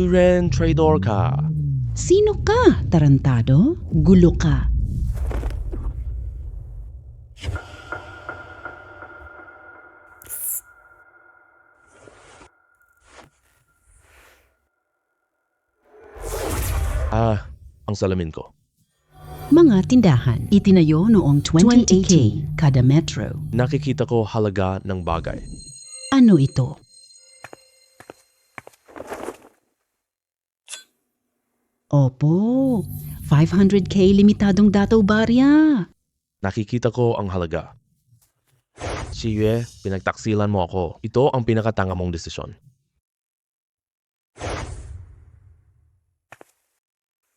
Suren traitor ka. Sino ka, tarantado? Gulo ka. Ang salamin ko. Mga tindahan, itinayo noong 2018 kada metro. Nakikita ko halaga ng bagay. Ano ito? Opo, 500k limitadong dataw barya. Nakikita ko ang halaga. Si Yue, pinagtaksilan mo ako. Ito ang pinakatanga mong desisyon.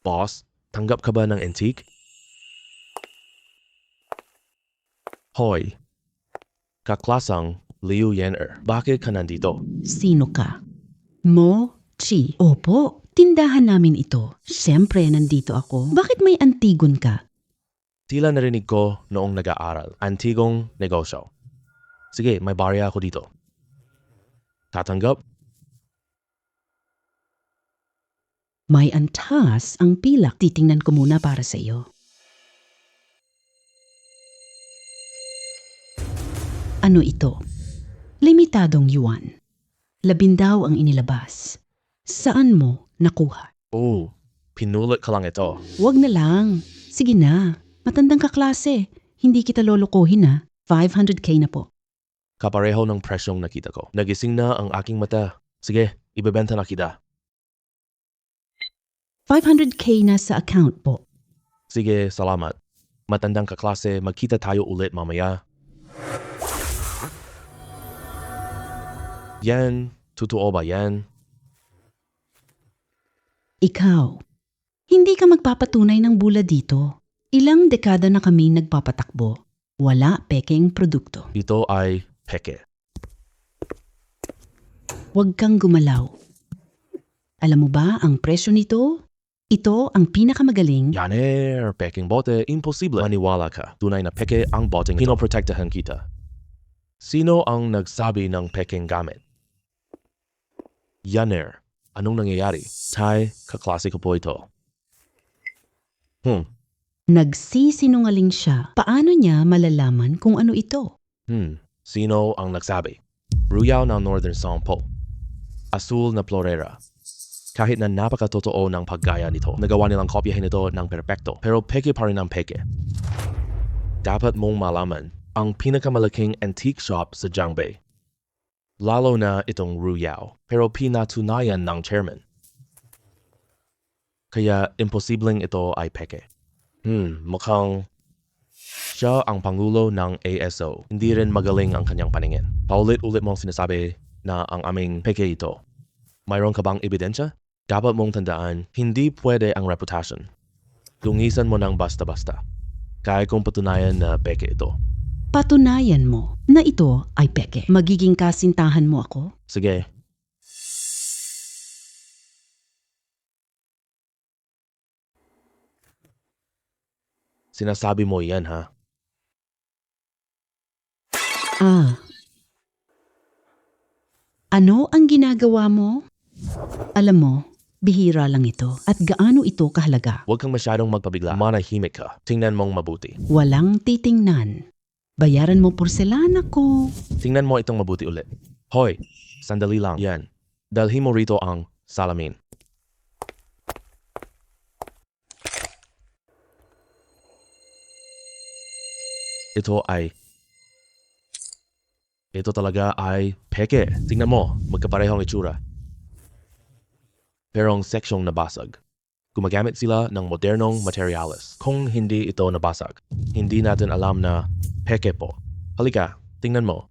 Boss, tanggap ka ba ng antique? Hoy, kaklasang Liu Yan'er, bakit ka nandito? Sino ka? Mo Chi. Opo, tindahan namin ito. Siyempre, nandito ako. Bakit may Antigon ka? Tila narinig ko noong nag-aaral. Antigong negosyo. Sige, may barya ako dito. Tatanggap? May antas ang pilak. Titingnan ko muna para sa iyo. Ano ito? Limitadong yuan. 10 ang inilabas. Saan mo nakuha? Oo, pinulit ka lang ito. Wag na lang. Sige na. Matandang kaklase. Hindi kita lolokohin na. 500k na po. Kapareho ng presyong nakita ko. Nagising na ang aking mata. Sige, ibebenta na kita. 500k na sa account po. Sige, salamat. Matandang kaklase, magkita tayo ulit mamaya. Yan, totoo ba yan? Ikaw, hindi ka magpapatunay ng bula dito. Ilang dekada na kami nagpapatakbo. Wala pekeng produkto. Ito ay peke. Huwag kang gumalaw. Alam mo ba ang presyo nito? Ito ang pinakamagaling. Yaner, peking bote, imposible. Maniwala ka, tunay na peke ang boteng ito. Pinoprotektahan kita. Sino ang nagsabi ng peking gamit? Yaner, anong nangyayari? Tay, kaklase ko po ito. Nagsisinungaling siya. Paano niya malalaman kung ano ito? Sino ang nagsabi? Ruyao ng Northern Sampo. Asul na Florera. Kahit na napakatotoo ng paggaya nito, nagawa nilang kopyahin ito ng perpekto, pero peke pa rin ang peke. Dapat mong malaman ang pinakamalaking antique shop sa Jiangbei. Lalo na itong Ruyao, pero pinatunayan ng chairman. Kaya imposibleng ito ay peke. Mukhang siya ang pangulo ng ASO. Hindi rin magaling ang kanyang paningin. Paulit-ulit mong sinasabi na ang aming peke ito. Mayroon ka bang ebidensya? Dapat mong tandaan, hindi pwede ang reputasyon. Tungisan mo ng basta-basta. Kaya kong patunayan na peke ito. Patunayan mo na ito ay peke. Magiging kasintahan mo ako? Sige. Sinasabi mo yan, ha? Ano ang ginagawa mo? Alam mo, bihira lang ito at gaano ito kahalaga. Huwag kang masyadong magpabigla. Manahimik ka. Tingnan mong mabuti. Walang titingnan. Bayaran mo porselana ko. Tingnan mo itong mabuti ulit. Hoy, sandali lang. Yan. Dalhin mo rito ang salamin. Ito talaga ay peke. Tingnan mo, magkaparehong itsura. Pero ang seksyong nabasag. Gumagamit sila ng modernong materyales. Kung hindi ito nabasag, hindi natin alam na peke po. Halika, tingnan mo.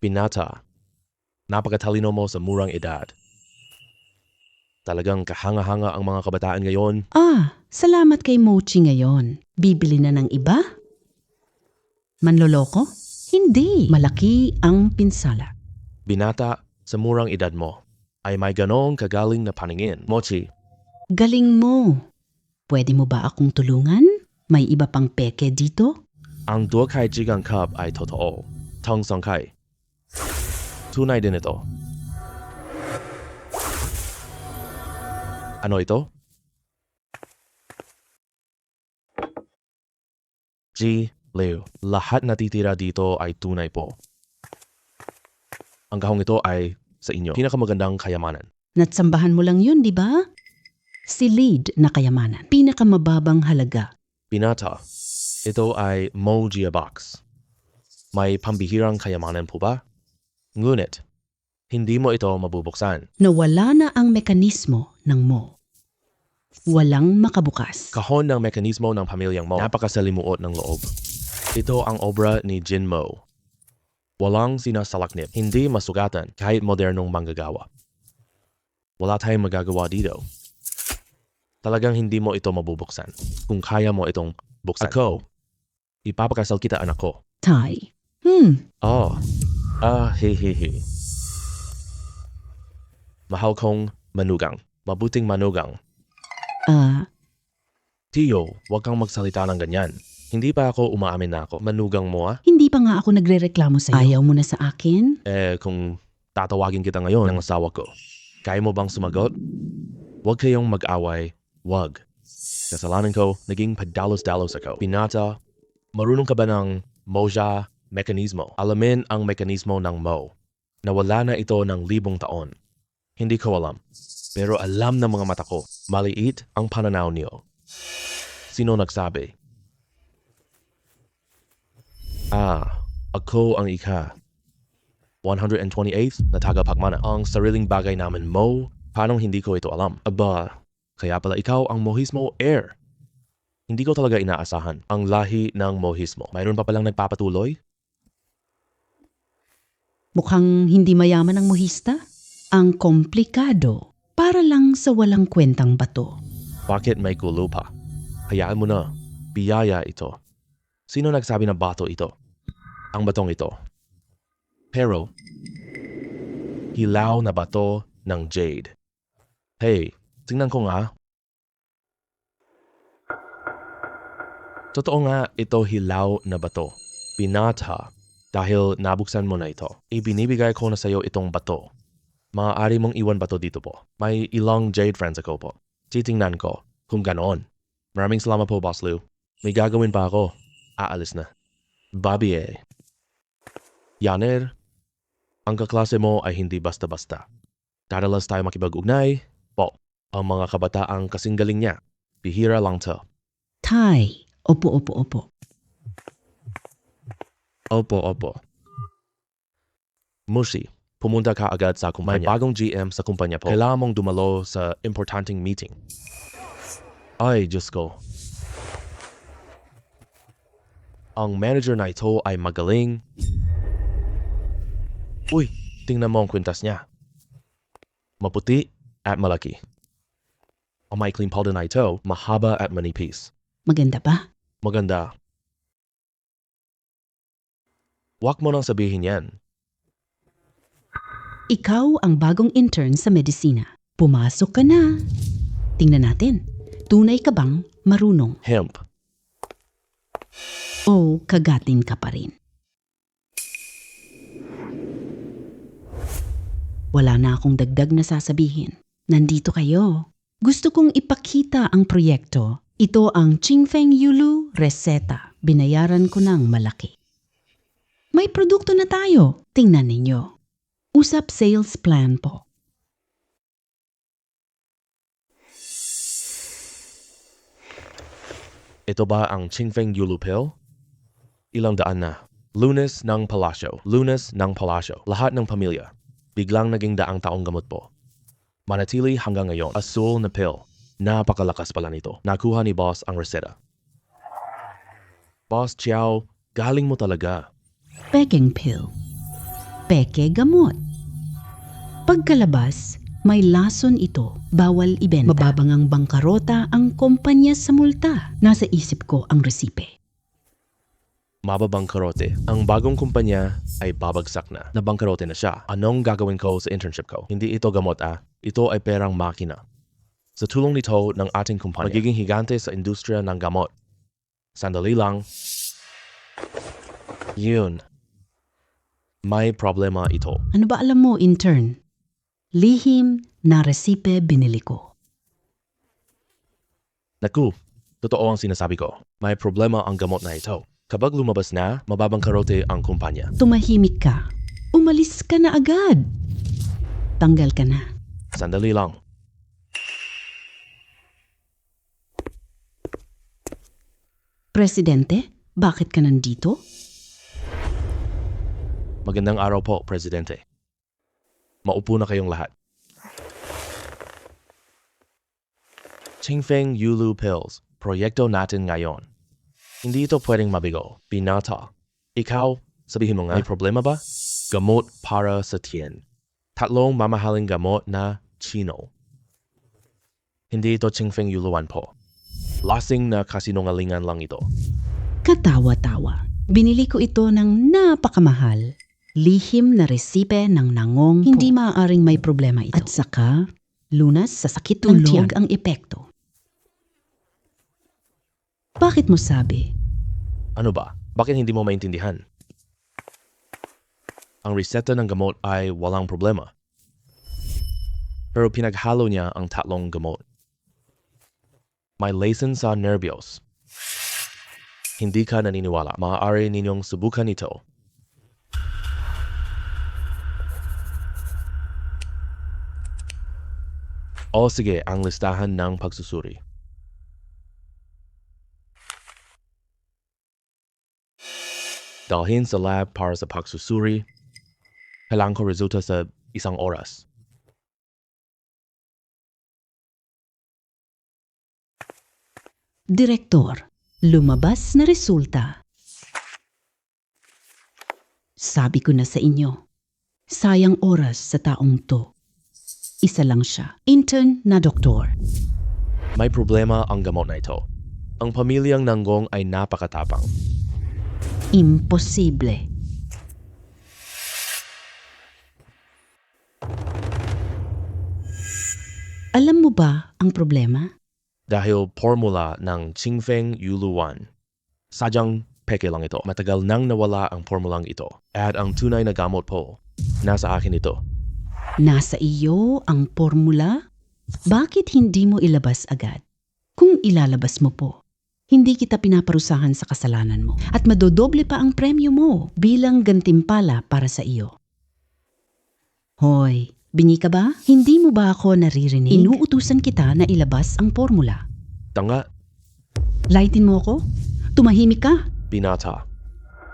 Binata, napakatalino mo sa murang edad. Talagang kahanga-hanga ang mga kabataan ngayon. Salamat kay Mochi ngayon. Bibili na ng iba? Manloloko? Hindi. Malaki ang pinsala. Binata, sa murang edad mo, ay may ganong kagaling na paningin. Mochi, Galing mo. Pwede mo ba akong tulungan? May iba pang peke dito? ang Duokai Jigang Cup ay totoo. Tong Songkai. Tunay din ito. Ano ito? G. Leo. Lahat natitira dito ay tunay po. Ang kahong ito ay sa inyo. Pinakamagandang kayamanan. Natsambahan mo lang yun, di ba? Silid na kayamanan. Pinakamababang halaga. Pinata. Ito ay Mo Box. May pambihirang kayamanan po ba? Ngunit, hindi mo ito mabubuksan. Nawala na ang mekanismo ng mo. Walang makabukas. Kahon ng mekanismo ng pamilyang Mo. Napakasalimuot ng loob. Ito ang obra ni Jin Mo. Walang sinasalaknip. Hindi masugatan kahit modernong manggagawa. Wala tayong magagawa dito. Talagang hindi mo ito mabubuksan. Kung kaya mo itong buksan. Ako, ipapakasal kita anak ko. Tay. Oh, hehehe. Mahal kong manugang. Mabuting manugang. Tiyo, huwag kang magsalita ng ganyan. Hindi pa ako umaamin na ako. Manugang mo Hindi pa nga ako nagrereklamo sa'yo. Ayaw mo na sa akin? kung tatawagin kita ngayon ng asawa ko, kaya mo bang sumagot? Huwag kayong mag-away. Huwag. Kasalanan ko, naging padalos-dalos ako. Pinata, marunong ka ba ng Moja mekanismo? Alamin ang mekanismo ng Mo. Nawala na ito ng 1,000 taon. Hindi ko alam. Pero alam ng mga mata ko, maliit ang pananaw niyo. Sino nagsabi? Ako ang 128th na tagapagmana. Ang sariling bagay namin, Mo, paano hindi ko ito alam? Aba, kaya pala ikaw ang mohismo heir. Hindi ko talaga inaasahan ang lahi ng mohismo. Mayroon pa palang nagpapatuloy? Mukhang hindi mayaman ang mohista. Ang komplikado. Para lang sa walang kwentang bato. Bakit may gulo pa? Hayaan mo na. Biyaya ito. Sino nagsabi na bato ito? Ang batong ito. Pero, hilaw na bato ng jade. Hey, tingnan ko nga. Totoo nga ito hilaw na bato. Pinata dahil nabuksan mo na ito. Ibinibigay ko na sa iyo itong bato. Maaari mong iwan bato dito po. May ilang jade friends ako po. Titingnan ko kung ganoon. Maraming salamat po, Boss Lou. May gagawin pa ako. Aalis na. Bobby eh. Yaner, ang kaklase mo ay hindi basta-basta. Dadalas tayo makipag-ugnay. Po, ang mga kabataang kasing galing niya. Bihira lang to. Tay. Opo. Opo. Mushi, pumunta ka agad sa kumpanya. May bagong GM sa kumpanya po. Kailangan mong dumalo sa importanteng meeting. Ay, Diyos ko. Ang manager na ito ay magaling. Uy, tingnan mo ang kwintas niya. Maputi at malaki. Ang maikling palda na ito, mahaba at manipis. Maganda ba? Maganda. Huwag mo nang sabihin yan. Ikaw ang bagong intern sa medisina. Pumasok ka na. Tingnan natin. Tunay ka bang marunong? Hemp. O kagatin ka pa rin? Wala na akong dagdag na sasabihin. Nandito kayo. Gusto kong ipakita ang proyekto. Ito ang Qingfeng Yulu Reseta. Binayaran ko ng malaki. May produkto na tayo. Tingnan ninyo. Usap sales plan po. Ito ba ang Qingfeng Yulu pill? Ilang daan na. Lunes ng palasyo. Lahat ng pamilya. Biglang naging daang taong gamot po. Manatili hanggang ngayon. Asul na pill. Napakalakas pala nito. Nakuha ni Boss ang reseta. Boss Chiao, galing mo talaga. Peking pill. Peke gamot. Pagkalabas, may lason ito. Bawal ibenta. Mababang ang bangkarota ang kumpanya sa multa. Nasa isip ko ang resipe. Mababang karote. Ang bagong kumpanya ay babagsak na. Nabangkarote na siya. Anong gagawin ko sa internship ko? Hindi ito gamot Ito ay perang makina. Sa tulong nito ng ating kumpanya, magiging higante sa industriya ng gamot. Sandali lang. Yun. May problema ito. Ano ba alam mo, intern? Lihim na resipe binili ko. Naku, totoo ang sinasabi ko. May problema ang gamot na ito. Kapag lumabas na, mababangkarote ang kumpanya. Tumahimik ka. Umalis ka na agad. Tanggal ka na. Sandali lang. Presidente, bakit ka nandito? Magandang araw po, Presidente. Maupo na kayong lahat. Qingfeng Yulu Pills, proyekto natin ngayon. Hindi ito pwedeng mabigo. Binata. Ikaw, sabihin mo nga, may problema ba? Gamot para sa tiyan. 3 mamahaling gamot na Chino. Hindi ito Qingfeng Yuluan po. Lasing na kasinungalingan lang ito. Katawa-tawa. Binili ko ito ng napakamahal. Lihim na resipe ng nangong po. Hindi maaaring may problema ito. At saka, lunas sa sakit ng tiyan ang epekto. Bakit mo sabi? Ano ba? Bakit hindi mo maintindihan? Ang reseta ng gamot ay walang problema. Pero pinaghalo niya ang 3 gamot. May lason sa nervyos. Hindi ka naniniwala. Maaari ninyong subukan ito. O sige, ang listahan ng pagsusuri. Dalhin sa lab para sa pagsusuri. Kailangan ko resulta sa 1 oras. Direktor, lumabas na resulta. Sabi ko na sa inyo, sayang oras sa taong to. Isa lang siya, intern na doktor. May problema ang gamot na ito. Ang pamilyang Nanggong ay napakatapang. Imposible. Alam mo ba ang problema? Dahil formula ng Qingfeng Yuluan. Sadyang peke lang ito. Matagal nang nawala ang formulang ito. At ang tunay na gamot po, nasa akin ito. Nasa iyo ang formula? Bakit hindi mo ilabas agad? Kung ilalabas mo po, hindi kita pinaparusahan sa kasalanan mo at madodoble pa ang premyo mo bilang gantimpala para sa iyo. Hoy, bingi ka ba? Hindi mo ba ako naririnig? Inuutusan kita na ilabas ang formula. Tanga, Lightin mo ako? Tumahimik ka? binata.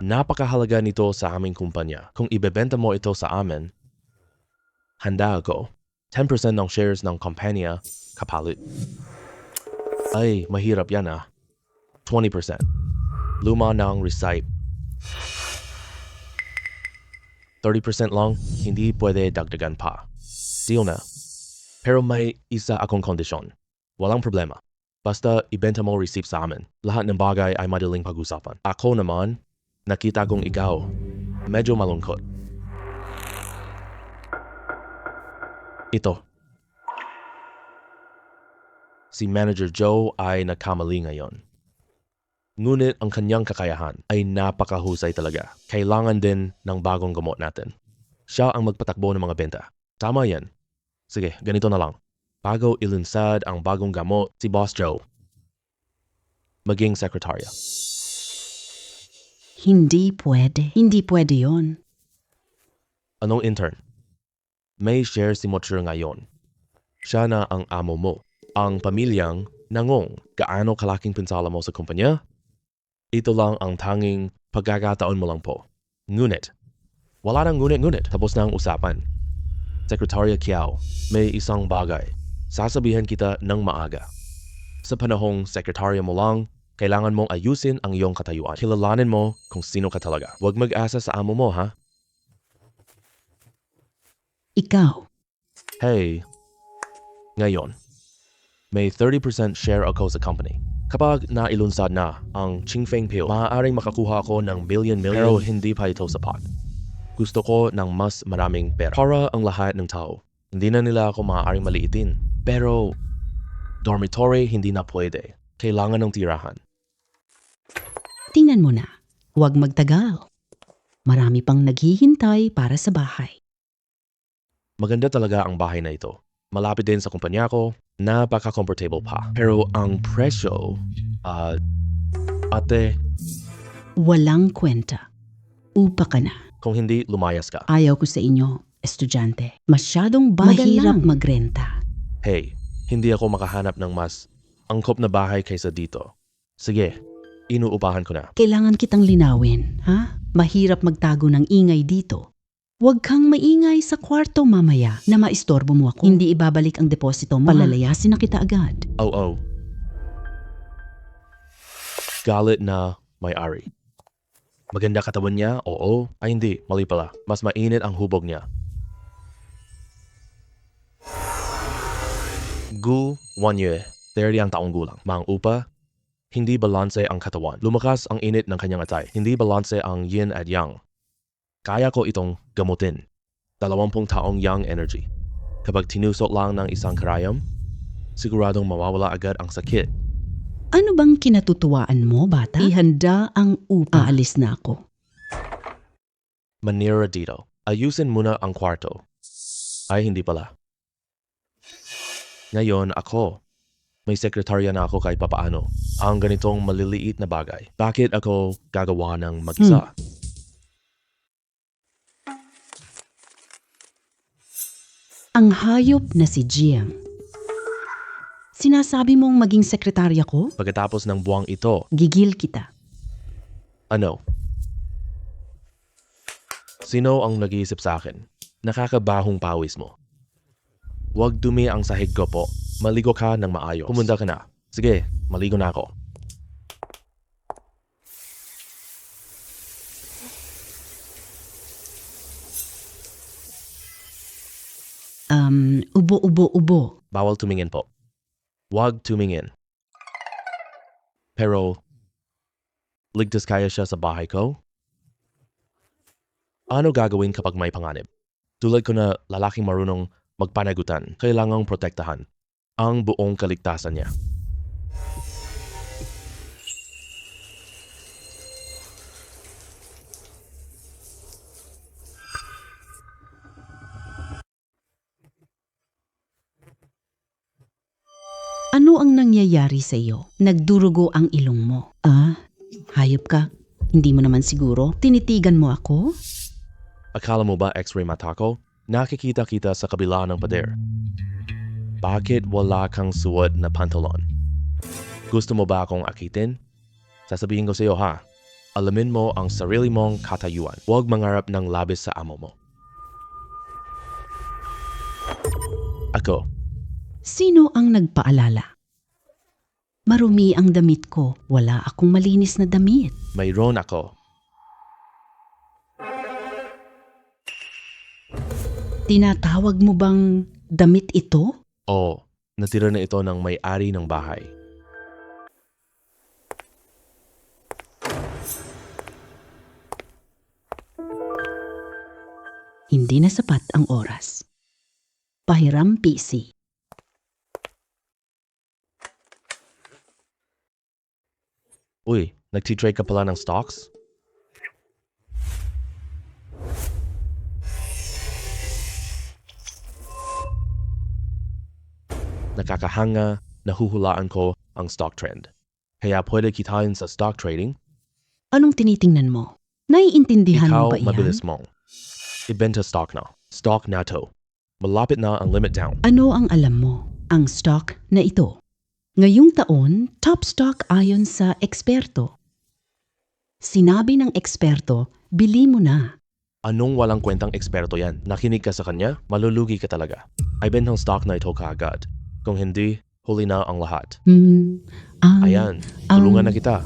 Napakahalaga nito sa aming kumpanya. Kung ibebenta mo ito sa amin, handa ako. 10% ng shares ng kumpanya kapalit. Ay, mahirap yan ah. 20%. Luma ng recite. 30% lang, hindi pwede dagdagan pa. Deal na. Pero may isa akong kondisyon. Walang problema. Basta ibenta mo receipt sa amin. Lahat ng bagay ay madaling pag-usapan. Ako naman, nakita kong ikaw, medyo malungkot. Ito. Si Manager Joe ay nagkamali ngayon. Ngunit ang kanyang kakayahan ay napakahusay talaga. Kailangan din ng bagong gamot natin. Siya ang magpatakbo ng mga benta. Tama yan. Sige, ganito na lang. Bago ilunsad ang bagong gamot, si Boss Joe maging sekretarya. Hindi pwede. Hindi pwede yon. Anong intern? May share si Mochir ngayon. Siya na ang amo mo. Ang pamilyang Nanggong. Gaano kalaking pinsala mo sa kumpanya? Ito lang ang tanging pagkakataon mo lang po. Ngunit. Wala nang ngunit-ngunit. Tapos na ang usapan. Sekretarya Kiao, may isang bagay. Sasabihan kita ng maaga. Sa panahong sekretarya mo lang, kailangan mong ayusin ang iyong katayuan. Kilalanin mo kung sino ka talaga. Huwag mag-asa sa amo mo, ha? Ikaw. Hey, ngayon, may 30% share ako sa company. Kapag nailunsad na ang Qingfeng Pill, maaaring makakuha ako ng million pero hindi pa ito sapat. Gusto ko ng mas maraming pera para ang lahat ng tao. Hindi na nila ako maaaring maliitin. Pero, dormitory hindi na pwede. Kailangan ng tirahan. Tingnan mo na. Huwag magtagal. Marami pang naghihintay para sa bahay. Maganda talaga ang bahay na ito. Malapit din sa kumpanya ko, napaka-comfortable pa. Pero ang presyo, ate, Walang kwenta. Upa ka na. kung hindi lumayas ka. Ayaw ko sa inyo, estudyante. Masyadong bagal Mahirap lang. Magrenta. Hey, hindi ako makahanap ng mas angkop na bahay kaysa dito. Sige, inuupahan ko na. Kailangan kitang linawin, ha? Mahirap magtago ng ingay dito. Huwag kang maingay sa kwarto mamaya na maistorbo mo ako. Hindi ibabalik ang deposito mo. Palalayasin na kita agad. Oo. Galit na may-ari. Maganda katawan niya? Oo. Ay hindi, mali pala. Mas mainit ang hubog niya. Gu Wanye, 30 ang taong gulang. Mang upa, hindi balanse ang katawan. Lumakas ang init ng kanyang atay. Hindi balanse ang yin at yang. Kaya ko itong gamutin. 20 taong yang energy. Kapag tinusok lang ng isang karayom, siguradong mawawala agad ang sakit. Ano bang kinatutuwaan mo, bata? Ihanda ang upa. Aalis na ako. Manira dito. Ayusin muna ang kwarto. Ay, hindi pala. Ngayon, ako. May sekretarya na ako kahit papaano. Ang ganitong maliliit na bagay. Bakit ako gagawa ng mag-isa? Ang hayop na si Jiang. Sinasabi mong maging sekretarya ko? Pagkatapos ng buwang ito, Gigil kita. ano? Sino ang nag-iisip sa akin? Nakakabahong pawis mo. Huwag dumi ang sahig ko po. Maligo ka ng maayos. Pumunta ka na. Sige, maligo na ako. Ubo. Bawal tumingin po. Huwag tumingin. Pero, ligtas kaya siya sa bahay ko? Ano gagawin kapag may panganib? Tulad ko na lalaking marunong magpanagutan, kailangang protektahan ang buong kaligtasan niya. Ano ang nangyayari sa iyo? Nagdurugo ang ilong mo. Hayop ka. Hindi mo naman siguro. Tinitigan mo ako? Akala mo ba x-ray mata ko? Nakikita kita sa kabila ng pader. Bakit wala kang suot na pantalon? Gusto mo ba akong akitin? Sasabihin ko sa iyo ha. Alamin mo ang sarili mong katayuan. Huwag mangarap ng labis sa amo mo. Ako. Sino ang nagpaalala? Marumi ang damit ko. Wala akong malinis na damit. Mayroon ako. Tinatawag mo bang damit ito? O, natira na ito ng may-ari ng bahay. Hindi na sapat ang oras. Pahiram PC. Uy, nagtitrade ka pala ng stocks? Nakakahanga, nahuhulaan ko ang stock trend. Kaya pwede kitain sa stock trading, Anong tinitingnan mo? Naiintindihan mo ikaw ba iyan? mabilis mong. Ibenta stock na. Stock na to. Malapit na ang limit down. Ano ang alam mo? Ang stock na ito. Ngayong taon, top stock ayon sa eksperto. Sinabi ng eksperto, bili mo na. Anong walang kwentang eksperto yan? Nakinig ka sa kanya? Malulugi ka talaga. Ay bentang stock na ito kaagad. Kung hindi, huli na ang lahat. Ayan, tulungan na kita.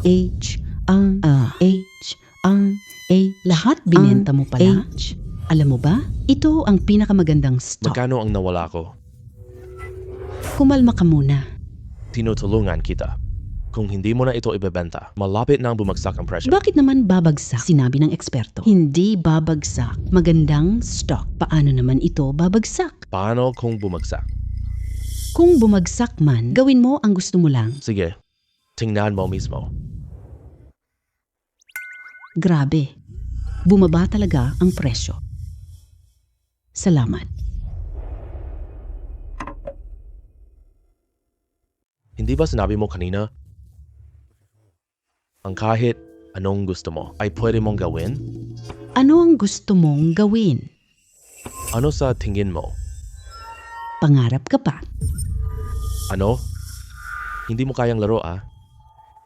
Lahat binenta mo pala? Alam mo ba, ito ang pinakamagandang stock. Magkano ang nawala ko? Kumalma ka muna. Tinutulungan kita. Kung hindi mo na ito ibebenta, malapit na ang bumagsak ang presyo. Bakit naman babagsak? Sinabi ng eksperto. Hindi babagsak. Magandang stock. Paano naman ito babagsak? Paano kung bumagsak? Kung bumagsak man, gawin mo ang gusto mo lang. Sige, tingnan mo mismo. Grabe. Bumaba talaga ang presyo. Salamat. Hindi ba sinabi mo kanina, ang kahit anong gusto mo ay pwede mong gawin? Ano ang gusto mong gawin? Ano sa tingin mo? Pangarap ka pa? Ano? Hindi mo kayang laro ah?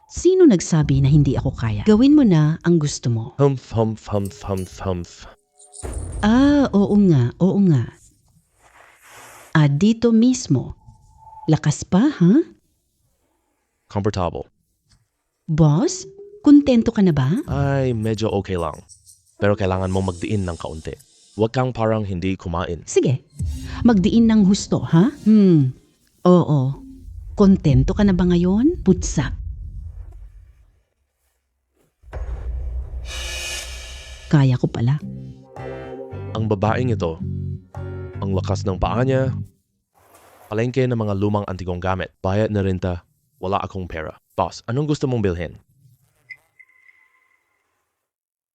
Sino nagsabi na hindi ako kaya? Gawin mo na ang gusto mo. Humph, humph, humph, humph, humph. Oo nga, oo nga. Dito mismo. Lakas pa, ha? Comfortable. Boss, kontento ka na ba? Ay, medyo okay lang. Pero kailangan mong magdiin ng kaunti. Huwag kang parang hindi kumain. Sige, magdiin ng husto, ha? Oo. Kontento ka na ba ngayon? Putsa. Kaya ko pala. Ang babaeng ito, ang lakas ng paa niya, palengke ng mga lumang antigong gamit, bayad na renta, wala akong pera. Boss, anong gusto mong bilhin?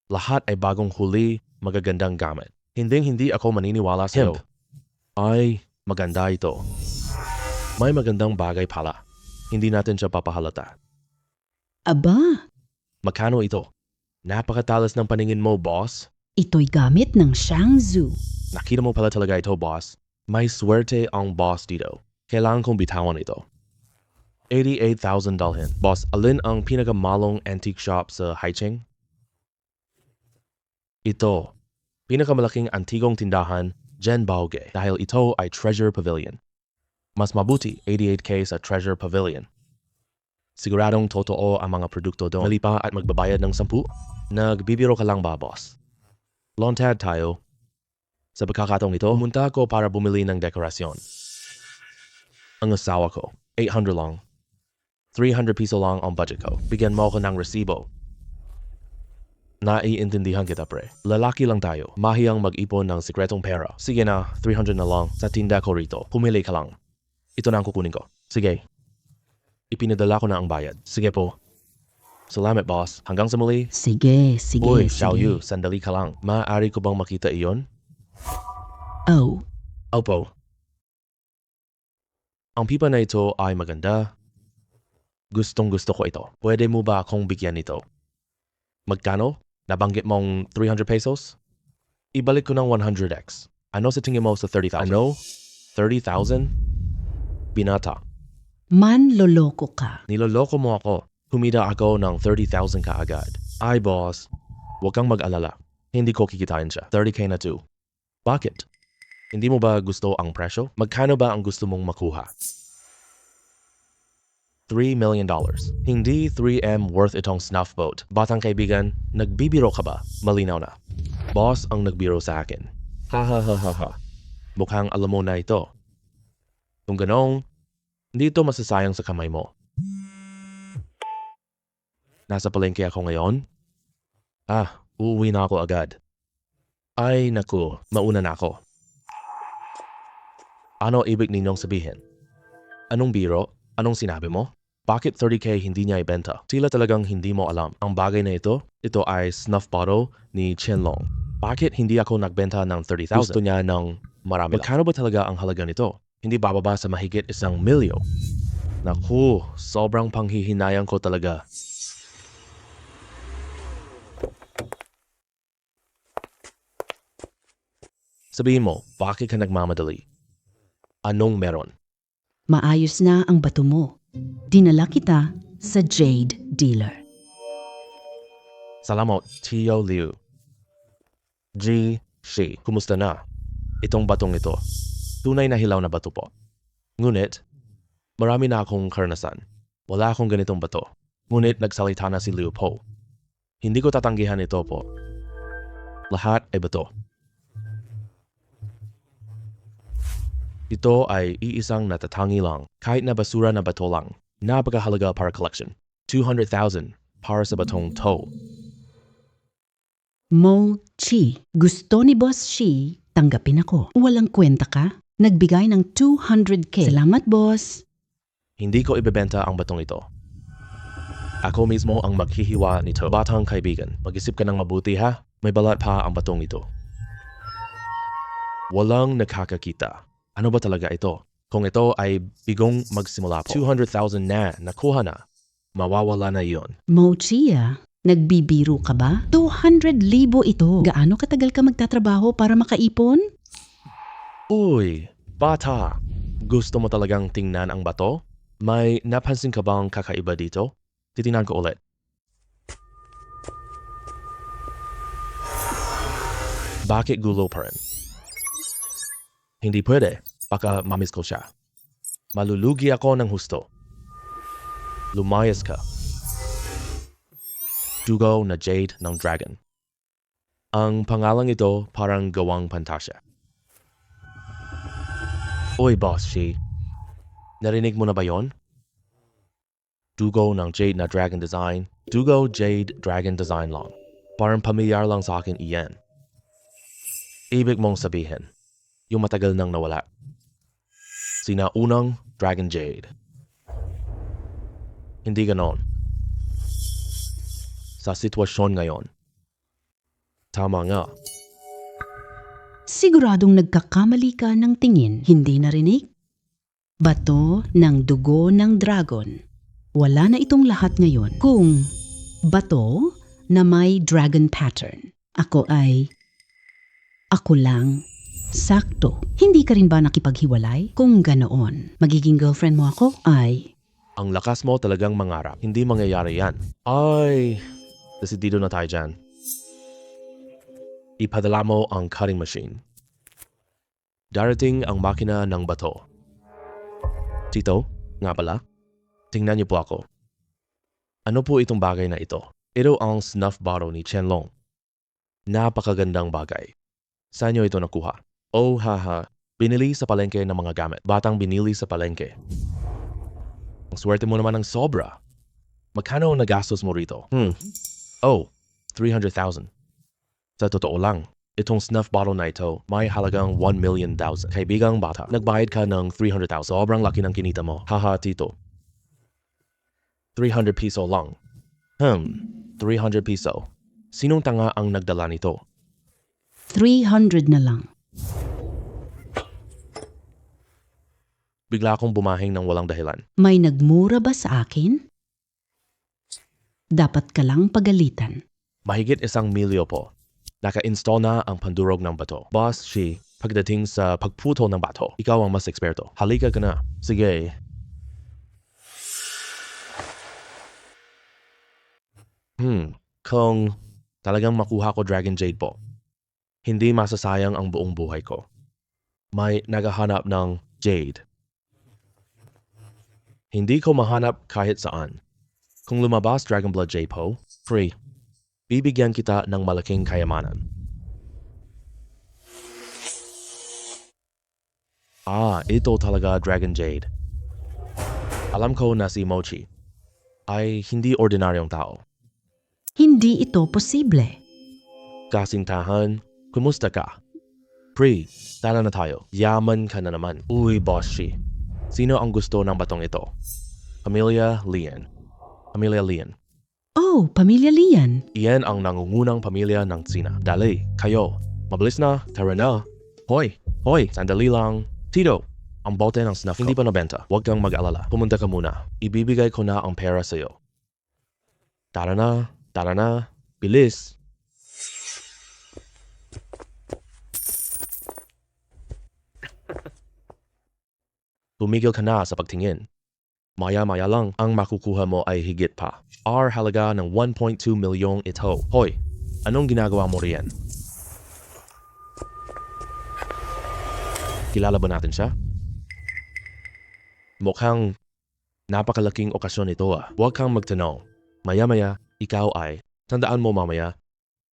Lahat ay bagong huli, magagandang gamit. Hindi ako maniniwala sa iyo. Ay, maganda ito. May magandang bagay pala. Hindi natin siya papahalata. Aba, Magkano ito? Napakatalas ng paningin mo, boss. ito'y gamit ng Shangzhou. Nakita mo pala talaga ito, boss. May swerte ang boss dito. Kailangan kong bitawan ito. 88,000 dalhin. Boss, alin ang pinakamalong antique shop sa Haicheng? Ito. Pinakamalaking antigong tindahan, Zhenbaoge, dahil ito ay Treasure Pavilion. Mas mabuti, 88K sa Treasure Pavilion. Siguradong totoo ang mga produkto doon. Mali pa at magbabayad ng 10? Nagbibiro ka lang ba, boss? Lontad tayo. Sa pagkakataong ito, pumunta ako para bumili ng dekorasyon. Ang asawa ko, 800 lang. 300 piso lang ang budget ko. Bigyan mo ako ng resibo. Naiintindihan kita, pre. Lalaki lang tayo. Mahiyang mag-ipon ng sikretong pera. Sige na, 300 na lang sa tinda ko rito. Pumili ka lang. Ito na ang kukunin ko. Sige. Ipinadala ko na ang bayad. Sige po. Salamat, boss. Hanggang sa muli. Sige. Uy, Xiaoyu, sandali ka lang. Maaari ko bang makita iyon? Oh, Opo. Ang pipa na ito ay maganda. Gustong gusto ko ito. Pwede mo ba akong bigyan nito? Magkano? Nabanggit mong 300 pesos? Ibalik ko ng 100x. Ano sa tingin mo sa 30,000? Ano? 30,000? Binata. manloloko ka. Niloloko mo ako. Humida ako ng 30,000 kaagad. Ay, boss. Huwag kang mag-alala. Hindi ko kikitain siya. 30k na to. Bakit? Hindi mo ba gusto ang presyo? Magkano ba ang gusto mong makuha? $3 million. Hindi 3M worth itong snuff boat. Batang kaibigan, nagbibiro ka ba? Malinaw na. Boss ang nagbiro sa akin. Ha. Mukhang alam mo na ito. Kung ganong, hindi ito masasayang sa kamay mo. Nasa palengke ako ngayon? Uuwi na ako agad. Ay, naku, mauna na ako. Ano ibig ninyong sabihin? Anong biro? Anong sinabi mo? Bakit 30k hindi niya ibenta? Tila talagang hindi mo alam. Ang bagay na ito ay snuff bottle ni Qianlong. Bakit hindi ako nagbenta ng 30,000? Gusto niya ng marami lang. Magkano ba talaga ang halaga nito? Hindi bababa sa mahigit 1 milyon. Naku, sobrang panghihinayang ko talaga. Sabihin mo, bakit ka nagmamadali? Anong meron? Maayos na ang bato mo. Dinala kita sa Jade Dealer. Salamat, Tio Liu. Shi, kumusta na? Itong batong ito. Tunay na hilaw na bato po. Ngunit, marami na akong karanasan. Wala akong ganitong bato. Ngunit nagsalita na si Liu Po. Hindi ko tatanggihan ito po. Lahat ay bato. Ito ay iisang natatangi lang, kahit na basura na bato lang. Napakahalaga para collection. 200,000 para sa batong to. Mo Chi, gusto ni Boss Shi, tanggapin ako. Walang kwenta ka? Nagbigay ng 200k. Salamat, boss. Hindi ko ibebenta ang batong ito. Ako mismo ang maghihiwa nito. Batang kaibigan, mag-isip ka ng mabuti ha. May balat pa ang batong ito. Walang nakakakita. Ano ba talaga ito? Kung ito ay bigong magsimula po, 200,000 na nakuha na, mawawala na yon. Mochia, nagbibiro ka ba? 200,000 ito. Gaano katagal ka magtatrabaho para makaipon? Uy, bata, gusto mo talagang tingnan ang bato? May napansin ka bang kakaiba dito? Titingnan ko ulit. Bakit gulo pa rin? Hindi pwede, baka mamiss ko siya. Malulugi ako ng husto. Lumayas ka. Dugo na Jade ng Dragon. Ang pangalang ito parang gawang pantasya. Oy, Boss Shi. Narinig mo na ba yon? Dugo ng Jade na Dragon Design. Dugo Jade Dragon Design lang. Parang pamilyar lang sa akin iyan. Ibig mong sabihin, yung matagal nang nawala. Sinaunang Dragon Jade. Hindi ganon. Sa sitwasyon ngayon. Tama nga. Siguradong nagkakamali ka ng tingin, hindi narinig? Bato ng dugo ng dragon. Wala na itong lahat ngayon kung bato na may dragon pattern. Ako lang. Sakto. Hindi ka rin ba nakipaghiwalay? Kung ganoon, magiging girlfriend mo ako ay... Ang lakas mo talagang mangarap. Hindi mangyayari yan. Ay, desidido na tayo dyan. Ipadala mo ang cutting machine. Darating ang makina ng bato. Tito, nga pala, tingnan niyo po ako. Ano po itong bagay na ito? Ito ang snuff bottle ni Qianlong. Napakagandang bagay. Saan niyo ito nakuha? Oh haha, binili sa palengke ng mga gamit. Batang binili sa palengke. Ang swerte mo naman ng sobra. Magkano ang nagastos mo rito? Oh, 300,000. Sa totoo lang, itong snuff bottle na ito may halagang 1,000,000. Kaibigang bata, nagbayad ka ng 300,000. Sobrang laki ng kinita mo. Haha, tito. 300 piso lang. 300 piso. Sinong tanga ang nagdala nito? 300 na lang. Bigla akong bumahing ng walang dahilan. May nagmura ba sa akin? Dapat ka lang pagalitan. Mahigit 1,000,000 po. Naka-install na ang pandurog ng bato. Boss Shi, pagdating sa pagputol ng bato, ikaw ang mas eksperto. Halika ka na. Sige. Kung talagang makuha ko Dragon Jade po, hindi masasayang ang buong buhay ko. May naghahanap ng Jade. Hindi ko mahanap kahit saan. Kung lumabas Dragon Blood Jade po, free. Bibigyan kita ng malaking kayamanan. Ito talaga Dragon Jade. Alam ko na si Mochi ay hindi ordinaryong tao. Hindi ito posible. Kasintahan, kumusta ka? Pre, tara na tayo. Yaman ka na naman. Uy, Boss Shi. Sino ang gusto ng batong ito? Pamilya Lian. Pamilya Lian. Oh, Pamilya Lian. Iyan ang nangungunang pamilya ng Tsina. Dali, kayo. Mabilis na, tara na. Hoy, sandali lang. Tito, ang bote ng snuff hindi pa nabenta. Huwag kang mag-alala. Pumunta ka muna. Ibibigay ko na ang pera sa'yo. Tara na. Bilis. Tumigil ka na sa pagtingin. Maya-maya lang ang makukuha mo ay higit pa. Halaga ng 1.2 milyong ito. Hoy, anong ginagawa mo riyan? Kilala ba natin siya? Mukhang napakalaking okasyon ito Huwag kang magtanong. Maya-maya, ikaw ay, tandaan mo mamaya,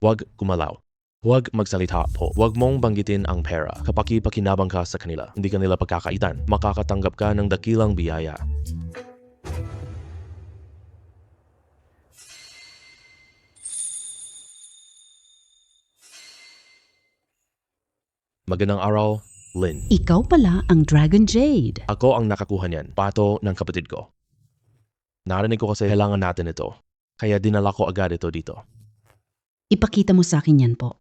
huwag gumalaw. Huwag magsalita po. Huwag mong banggitin ang pera. Kapag ipakinabang ka sa kanila, hindi ka nila pagkakaitan. Makakatanggap ka ng dakilang biyaya. Magandang araw, Lin. Ikaw pala ang Dragon Jade. Ako ang nakakuha niyan, pato ng kapatid ko. Narinig ko kasi kailangan natin ito. Kaya dinala ko agad ito dito. Ipakita mo sa akin yan po.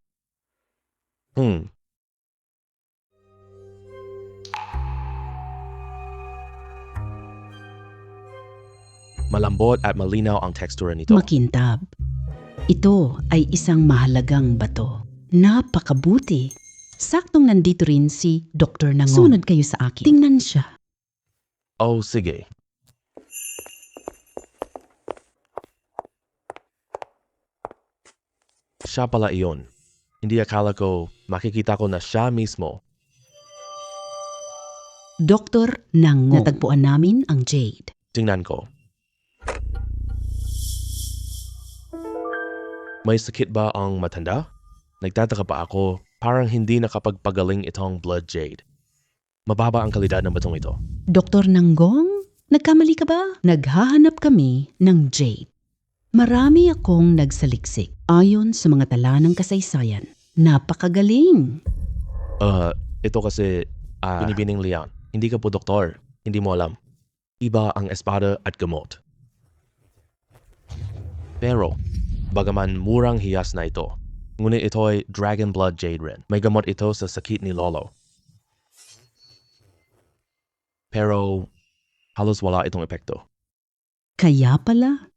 Malambot at malinaw ang tekstura nito. Makintab. Ito ay isang mahalagang bato. Napakabuti. Saktong nandito rin si Dr. Nangong. Sunod kayo sa akin. Tingnan siya. Oh, sige. Siya pala iyon. Hindi akala ko makikita ko na siya mismo. Dr. Nangong. Natagpuan namin ang Jade. Tingnan ko. May sakit ba ang matanda? Nagtataka pa ako, parang hindi nakapagpagaling itong blood jade. Mababa ang kalidad ng batong ito. Dr. Nangong, nagkamali ka ba? Naghahanap kami ng Jade. Marami akong nagsaliksik ayon sa mga tala ng kasaysayan. Napakagaling. Ito kasi, binibining Leon. Hindi ka po doktor. Hindi mo alam. Iba ang espada at gamot. Pero, bagaman murang hiyas na ito, ngunit ito ay Dragon Blood Jade rin. May gamot ito sa sakit ni Lolo. Pero, halos wala itong epekto. Kaya pala,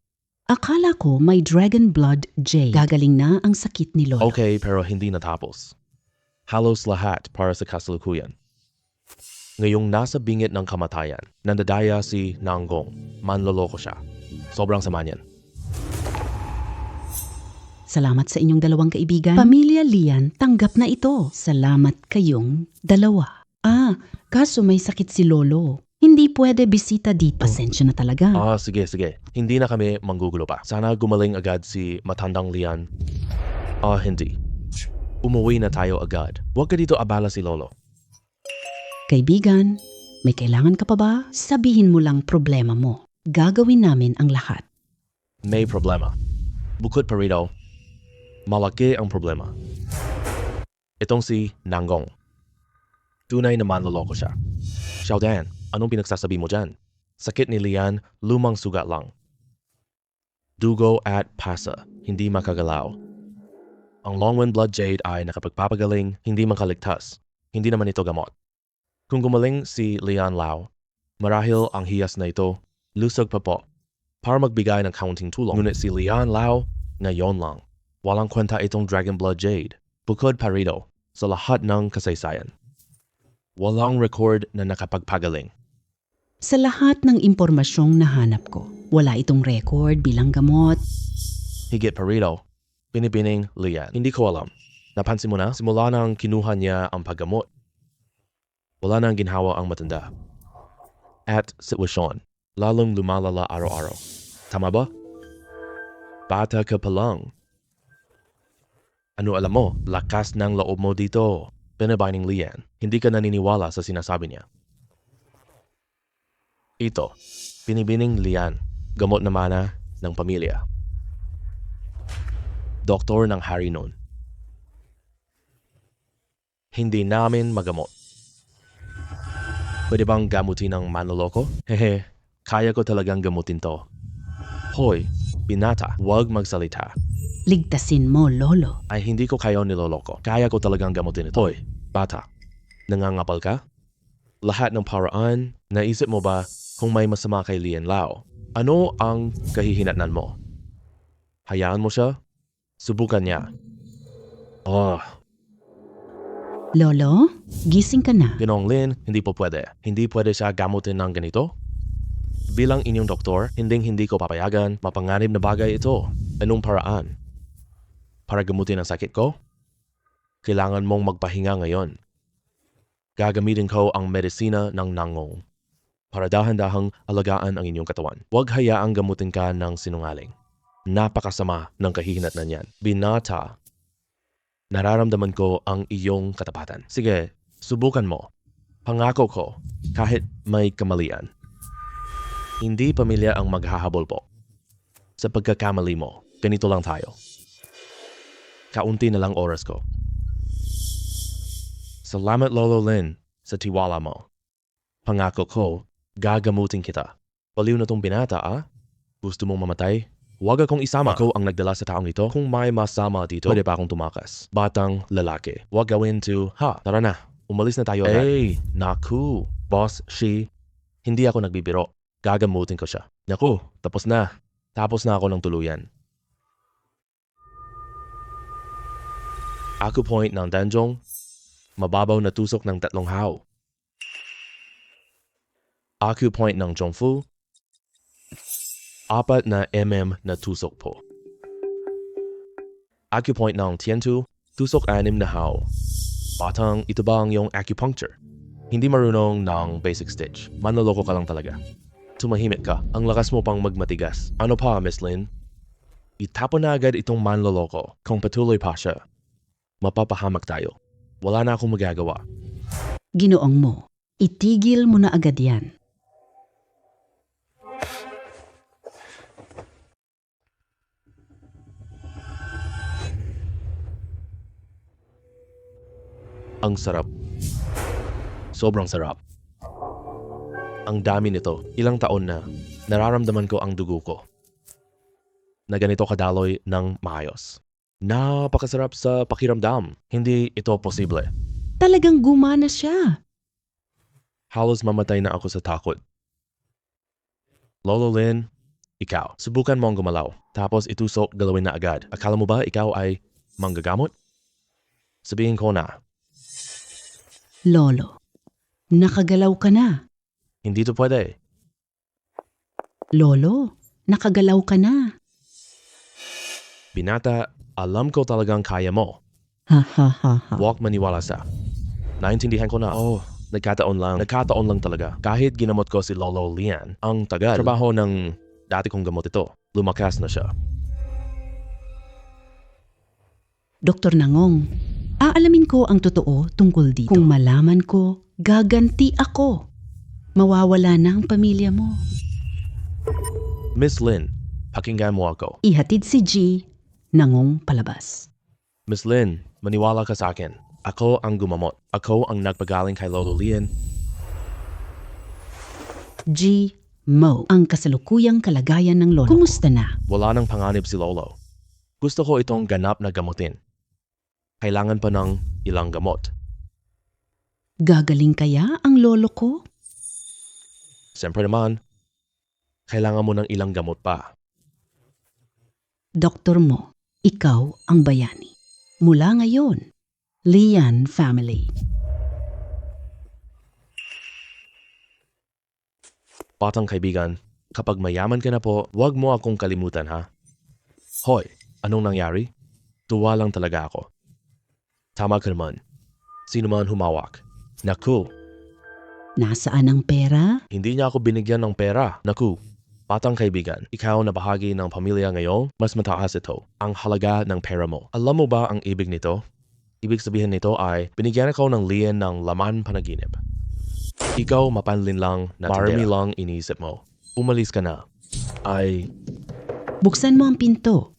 akala ko may Dragon Blood Jade. Gagaling na ang sakit ni Lolo. Okay, pero hindi natapos. Halos lahat para sa kasalukuyan. Ngayong nasa bingit ng kamatayan, nandadaya si Nangong. Manloloko siya. Sobrang sama niyan. Salamat sa inyong dalawang kaibigan. Pamilya Lian, tanggap na ito. Salamat kayong dalawa. Kaso may sakit si Lolo. Hindi pwede bisita dito. Pasensya na talaga. Sige. Hindi na kami manggugulo pa. Sana gumaling agad si matandang Lian. Hindi. Umuwi na tayo agad. Huwag ka dito abala si Lolo. Kaibigan, may kailangan ka pa ba? Sabihin mo lang problema mo. Gagawin namin ang lahat. May problema. Bukod pa rito, malaki ang problema. Itong si Nangong. Tunay na manloloko siya. Xiaodan, anong pinagsasabi mo dyan? Sakit ni Lian, lumang sugat lang. Dugo at pasa, hindi makagalaw. Ang Longwen Blood Jade ay nakapagpapagaling, hindi makaligtas. Hindi naman ito gamot. Kung gumaling si Lian Lao, marahil ang hiyas na ito, lusog pa po, para magbigay ng kaunting tulong. Ngunit si Lian Lao, ngayon lang. Walang kwenta itong Dragon Blood Jade. Bukod pa rito, sa lahat ng kasaysayan. Walang record na nakapagpagaling. Sa lahat ng impormasyong nahanap ko, wala itong record bilang gamot. Higit pa rito, binibining Lian. Hindi ko alam. Napansin mo na, simula nang kinuha niya ang paggamot. Wala nang ginhawa ang matanda. At sitwasyon, lalong lumalala araw-araw. Tama ba? Bata ka pa lang. Ano alam mo, lakas ng loob mo dito. Binabining Lian, hindi ka naniniwala sa sinasabi niya. Ito, binibining Lian, gamot na mana ng pamilya. Doktor ng hari noon. Hindi namin magamot. Pwede bang gamutin ng manloloko? Hehe, kaya ko talagang gamutin to. Hoy, binata, huwag magsalita. Ligtasin mo, Lolo. Ay hindi ko kayo niloloko. Kaya ko talagang gamutin ito. Hoy, bata, nangangapal ka? Lahat ng paraan, naisip mo ba kung may masama kay Lian Lao? Ano ang kahihinatnan mo? Hayaan mo siya? Subukan niya. Lolo, gising ka na. Ginong Lin, hindi po pwede. Hindi pwede siya gamutin ng ganito? Bilang inyong doktor, hindi ko papayagan, mapanganib na bagay ito. Anong paraan? Para gamutin ang sakit ko? Kailangan mong magpahinga ngayon. Gagamitin ko ang medisina ng Nangong para dahan-dahang alagaan ang inyong katawan. Huwag hayaang gamutin ka ng sinungaling. Napakasama ng kahihinatnan niyan. Binata, nararamdaman ko ang iyong katapatan. Sige, subukan mo. Pangako ko, kahit may kamalian. Hindi pamilya ang maghahabol po. Sa pagkakamali mo, ganito lang tayo. Kaunti na lang oras ko. Salamat Lolo Lin sa tiwala mo. Pangako ko, gagamutin kita. Baliw na tong binata Gusto mong mamatay? Huwag akong isama. Ako ang nagdala sa taong ito. Kung may masama dito, pwede pa akong tumakas. Batang lalaki. Huwag gawin to, tara na. Umalis na tayo agad. Naku, Boss Shi, hindi ako nagbibiro. Gagamutin ko siya. Naku, tapos na. Tapos na ako ng tuluyan. Acupoint ng Danjong, mababaw na tusok ng 3 hao. Acupoint ng Zhongfu, 4 na na tusok po. Acupoint ng Tiantu, tusok 6 na hao. Batang, ito ba ang iyong acupuncture? Hindi marunong ng basic stitch. Manloloko ka lang talaga. Tumahimik ka. Ang lakas mo pang magmatigas. Ano pa, Miss Lin? Itapon na agad itong manloloko. Kung patuloy pa siya, mapapahamak tayo. Wala na akong magagawa. Ginoong mo, itigil mo na agad yan. Ang sarap. Sobrang sarap. Ang dami nito. Ilang taon na. Nararamdaman ko ang dugo ko na ganito kadaloy ng maayos. Napakasarap sa pakiramdam. Hindi ito posible. Talagang gumana siya. Halos mamatay na ako sa takot. Lolo Lin, ikaw, subukan mong gumalaw. Tapos itusok galawin na agad. Akala mo ba ikaw ay manggagamot? Sabihin ko na, Lolo, nakagalaw ka na. hindi to pwede. Lolo, nakagalaw ka na. Binata, alam ko talagang kaya mo. Ha ha ha ha. Huwag maniwala sa. Naintindihan ko na. Oh, nagkataon lang. Nagkataon lang talaga. Kahit ginamot ko si Lolo Lian, ang tagal. Trabaho ng dati kong gamot ito. Lumakas na siya. Dr. Nangong, aalamin ko ang totoo tungkol dito. Kung malaman ko, gaganti ako. Mawawala na ang pamilya mo. Miss Lin, pakinggan mo ako. Ihatid si G, Nangong palabas. Miss Lin, maniwala ka sa akin. Ako ang gumamot. Ako ang nagpagaling kay Lolo Lian. G, Mo, ang kasalukuyang kalagayan ng lolo. Kumusta na? Wala nang panganib si Lolo. Gusto ko itong ganap na gamutin. Kailangan pa ng ilang gamot. Gagaling kaya ang lolo ko? Siyempre naman, kailangan mo ng ilang gamot pa. Doktor Mo, ikaw ang bayani. Mula ngayon, Lian family. Batang kaibigan, kapag mayaman ka na po, huwag mo akong kalimutan ha. Hoy, anong nangyari? Tuwa lang talaga ako. Tama ka naman. Sino man humawak. Naku, Nasaan ang pera? hindi niya ako binigyan ng pera. Naku, batang kaibigan, ikaw na bahagi ng pamilya ngayon, mas mataas ito, ang halaga ng pera mo. Alam mo ba ang ibig nito? Ibig sabihin nito ay binigyan ako ng Lian ng laman panaginip. Ikaw mapanlin lang na marami lang iniisip mo. Umalis ka na. Ay, Buksan mo ang pinto.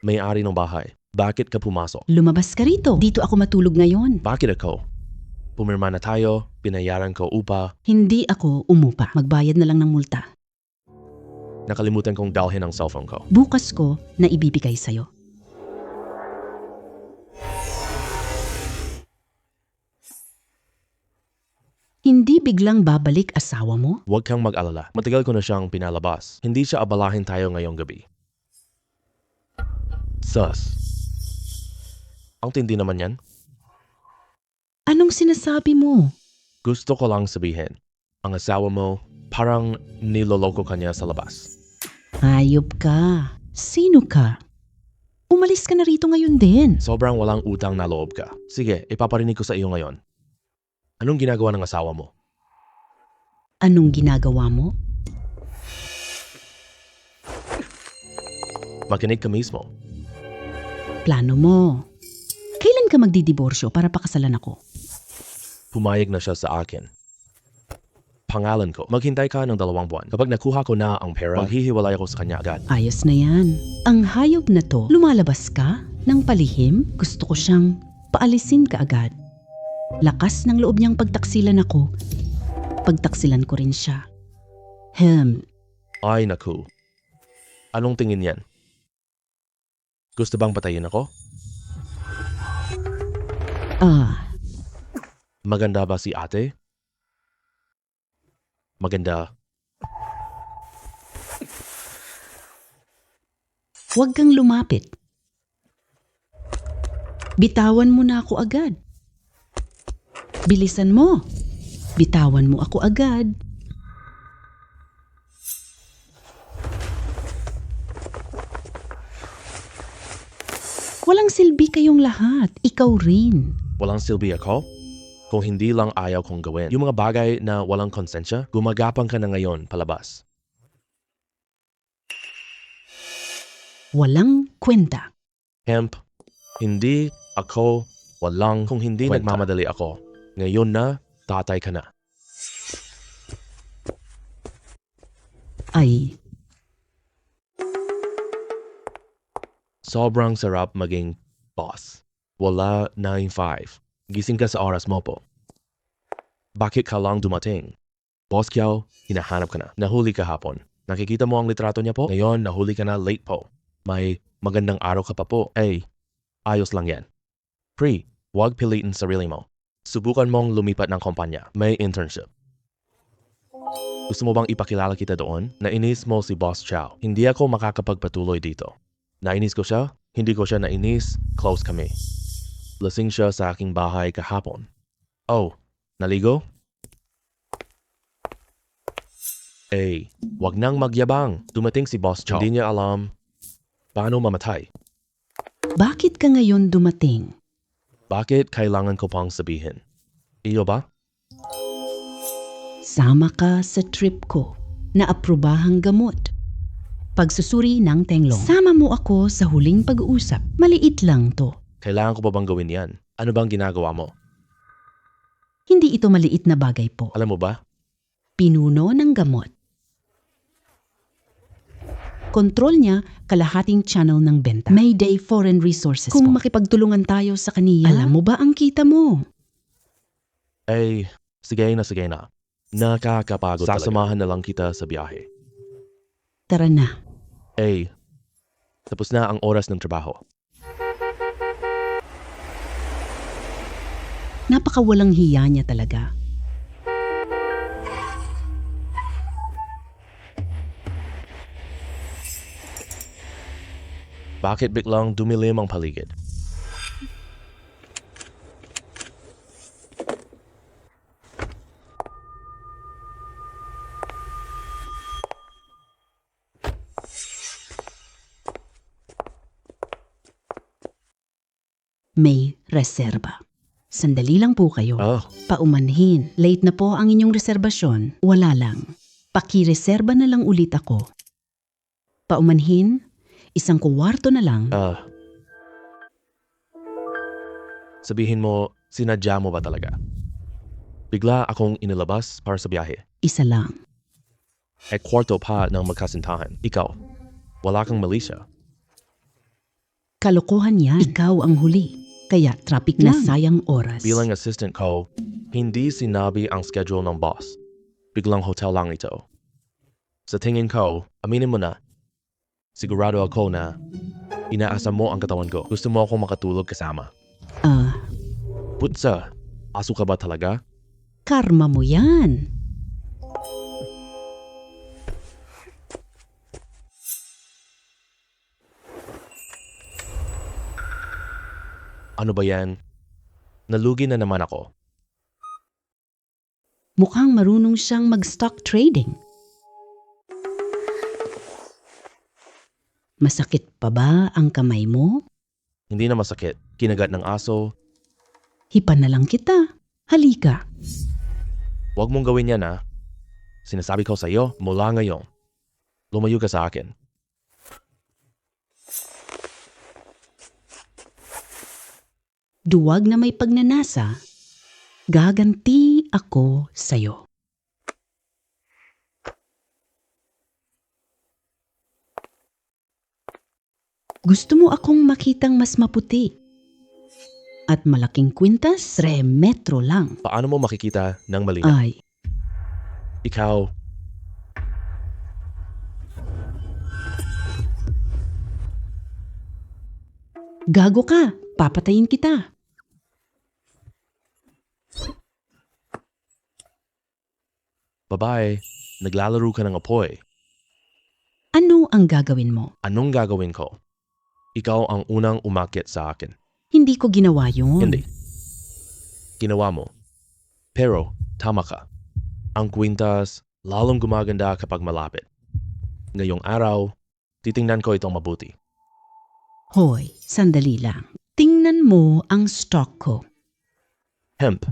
may-ari ng bahay. Bakit ka pumasok? Lumabas ka rito. Dito ako matulog ngayon. Bakit ako? Pumirma na tayo, binayaran ko upa, Hindi ako umupa. Magbayad na lang ng multa. nakalimutan kong dalhin ang cellphone ko. Bukas ko na ibibigay sa'yo. Hindi biglang babalik asawa mo? Huwag kang mag-alala. Matagal ko na siyang pinalabas. Hindi siya abalahin tayo ngayong gabi. Sus. Ang tindi naman yan. Anong sinasabi mo? Gusto ko lang sabihin, ang asawa mo, parang niloloko ka niya sa labas. Hayop ka. Sino ka? Umalis ka na rito ngayon din. Sobrang walang utang na loob ka. Sige, ipaparinig ko sa iyo ngayon. Anong ginagawa ng asawa mo? Anong ginagawa mo? Makinig ka mismo. Plano mo. Kailan ka magdidiborsyo para pakasalan ako? Pumayag na siya sa akin. Pangalan ko, maghintay ka ng 2 buwan. Kapag nakuha ko na ang pera, maghihiwalay ako sa kanya agad. Ayos na yan. Ang hayop na to, lumalabas ka ng palihim? Gusto ko siyang paalisin ka agad. Lakas ng loob niyang pagtaksilan ako. Pagtaksilan ko rin siya. Ay naku. Anong tingin yan? Gusto bang patayin ako? Maganda ba si ate? Maganda. Huwag kang lumapit. Bitawan mo na ako agad. Bilisan mo. Bitawan mo ako agad. Walang silbi kayong lahat. Ikaw rin. Walang silbi ako? Kung hindi lang ayaw kong gawin. Yung mga bagay na walang konsensya, gumagapang ka na ngayon palabas. Walang kwenta. Hemp, hindi ako walang kung hindi Kwenta. nagmamadali ako. Ngayon na, tatay ka na. Ay, Sobrang sarap maging boss. Wala 9-5. Gising ka sa oras mo po. Bakit ka lang dumating? Boss Kiao, hinahanap ka na. Nahuli ka hapon. Nakikita mo ang litrato niya po? Ngayon, nahuli ka na late po. May magandang araw ka pa po. Ayos lang yan. Pre, huwag pilitin sarili mo. Subukan mong lumipat ng kumpanya. May internship. Gusto mo bang ipakilala kita doon? Nainis mo si Boss Chow. Hindi ako makakapagpatuloy dito. Nainis ko siya, hindi ko siya nainis, close kami. Lasing siya sa aking bahay kahapon. Oh, naligo? Wag nang magyabang. Dumating si Boss Chow. Hindi niya alam paano mamatay. bakit ka ngayon dumating? Bakit kailangan ko pang sabihin? Iyo ba? Sama ka sa trip ko na aprobahang gamot. Pagsusuri ng tenglong. Sama mo ako sa huling pag-uusap. Maliit lang to. Kailangan ko pa bang gawin yan? Ano bang ginagawa mo? Hindi ito maliit na bagay po. Alam mo ba? Pinuno ng gamot. Kontrol niya kalahating channel ng benta. Mayday Foreign Resources Kung po. makipagtulungan tayo sa kaniya, alam mo ba ang kita mo? Sige na. Nakakapagod talaga. Sasamahan na lang kita sa biyahe. Tara na. Tapos na ang oras ng trabaho. Napakawalang hiya niya talaga. Bakit biglang dumilim ang paligid? May reserba. Sandali lang po kayo. Oh, Paumanhin. Late na po ang inyong reserbasyon. Wala lang. Pakireserba na lang ulit ako. Paumanhin, isang kuwarto na lang. sabihin mo, sinadya mo ba talaga? Bigla akong inilabas para sa biyahe. Isa lang. Kwarto pa ng magkasintahan. Ikaw, wala kang malisya. Kalokohan yan. Ikaw ang huli. Kaya traffic na sayang oras. Bilang assistant ko, hindi sinabi ang schedule ng boss. Biglang hotel lang ito. Sa tingin ko, aminin mo na, sigurado ako na inaasa mo ang katawan ko. Gusto mo akong makatulog kasama. Putsa, aso ka ba talaga? Karma mo yan. Ano ba yan? Nalugi na naman ako. Mukhang marunong siyang mag-stock trading. Masakit pa ba ang kamay mo? Hindi na masakit. Kinagat ng aso. Hipan na lang kita. Halika. Huwag mong gawin yan ha. Sinasabi ko sa iyo, mula ngayon. Lumayo ka sa akin. Duwag na may pagnanasa. Gaganti ako sa'yo. Gusto mo akong makitang mas maputi. At malaking kwintas, 3 metro lang. Paano mo makikita ng malinaw? Ay, Ikaw, Gago ka, papatayin kita. Babae, naglalaro ka ng apoy. Ano ang gagawin mo? Anong gagawin ko? Ikaw ang unang umakyat sa akin. Hindi ko ginawa yun. Hindi. Ginawa mo. Pero, tama ka. Ang kwintas, lalong gumaganda kapag malapit. Ngayong araw, titingnan ko itong mabuti. Hoy, sandali lang. Tingnan mo ang stock ko. Hemp.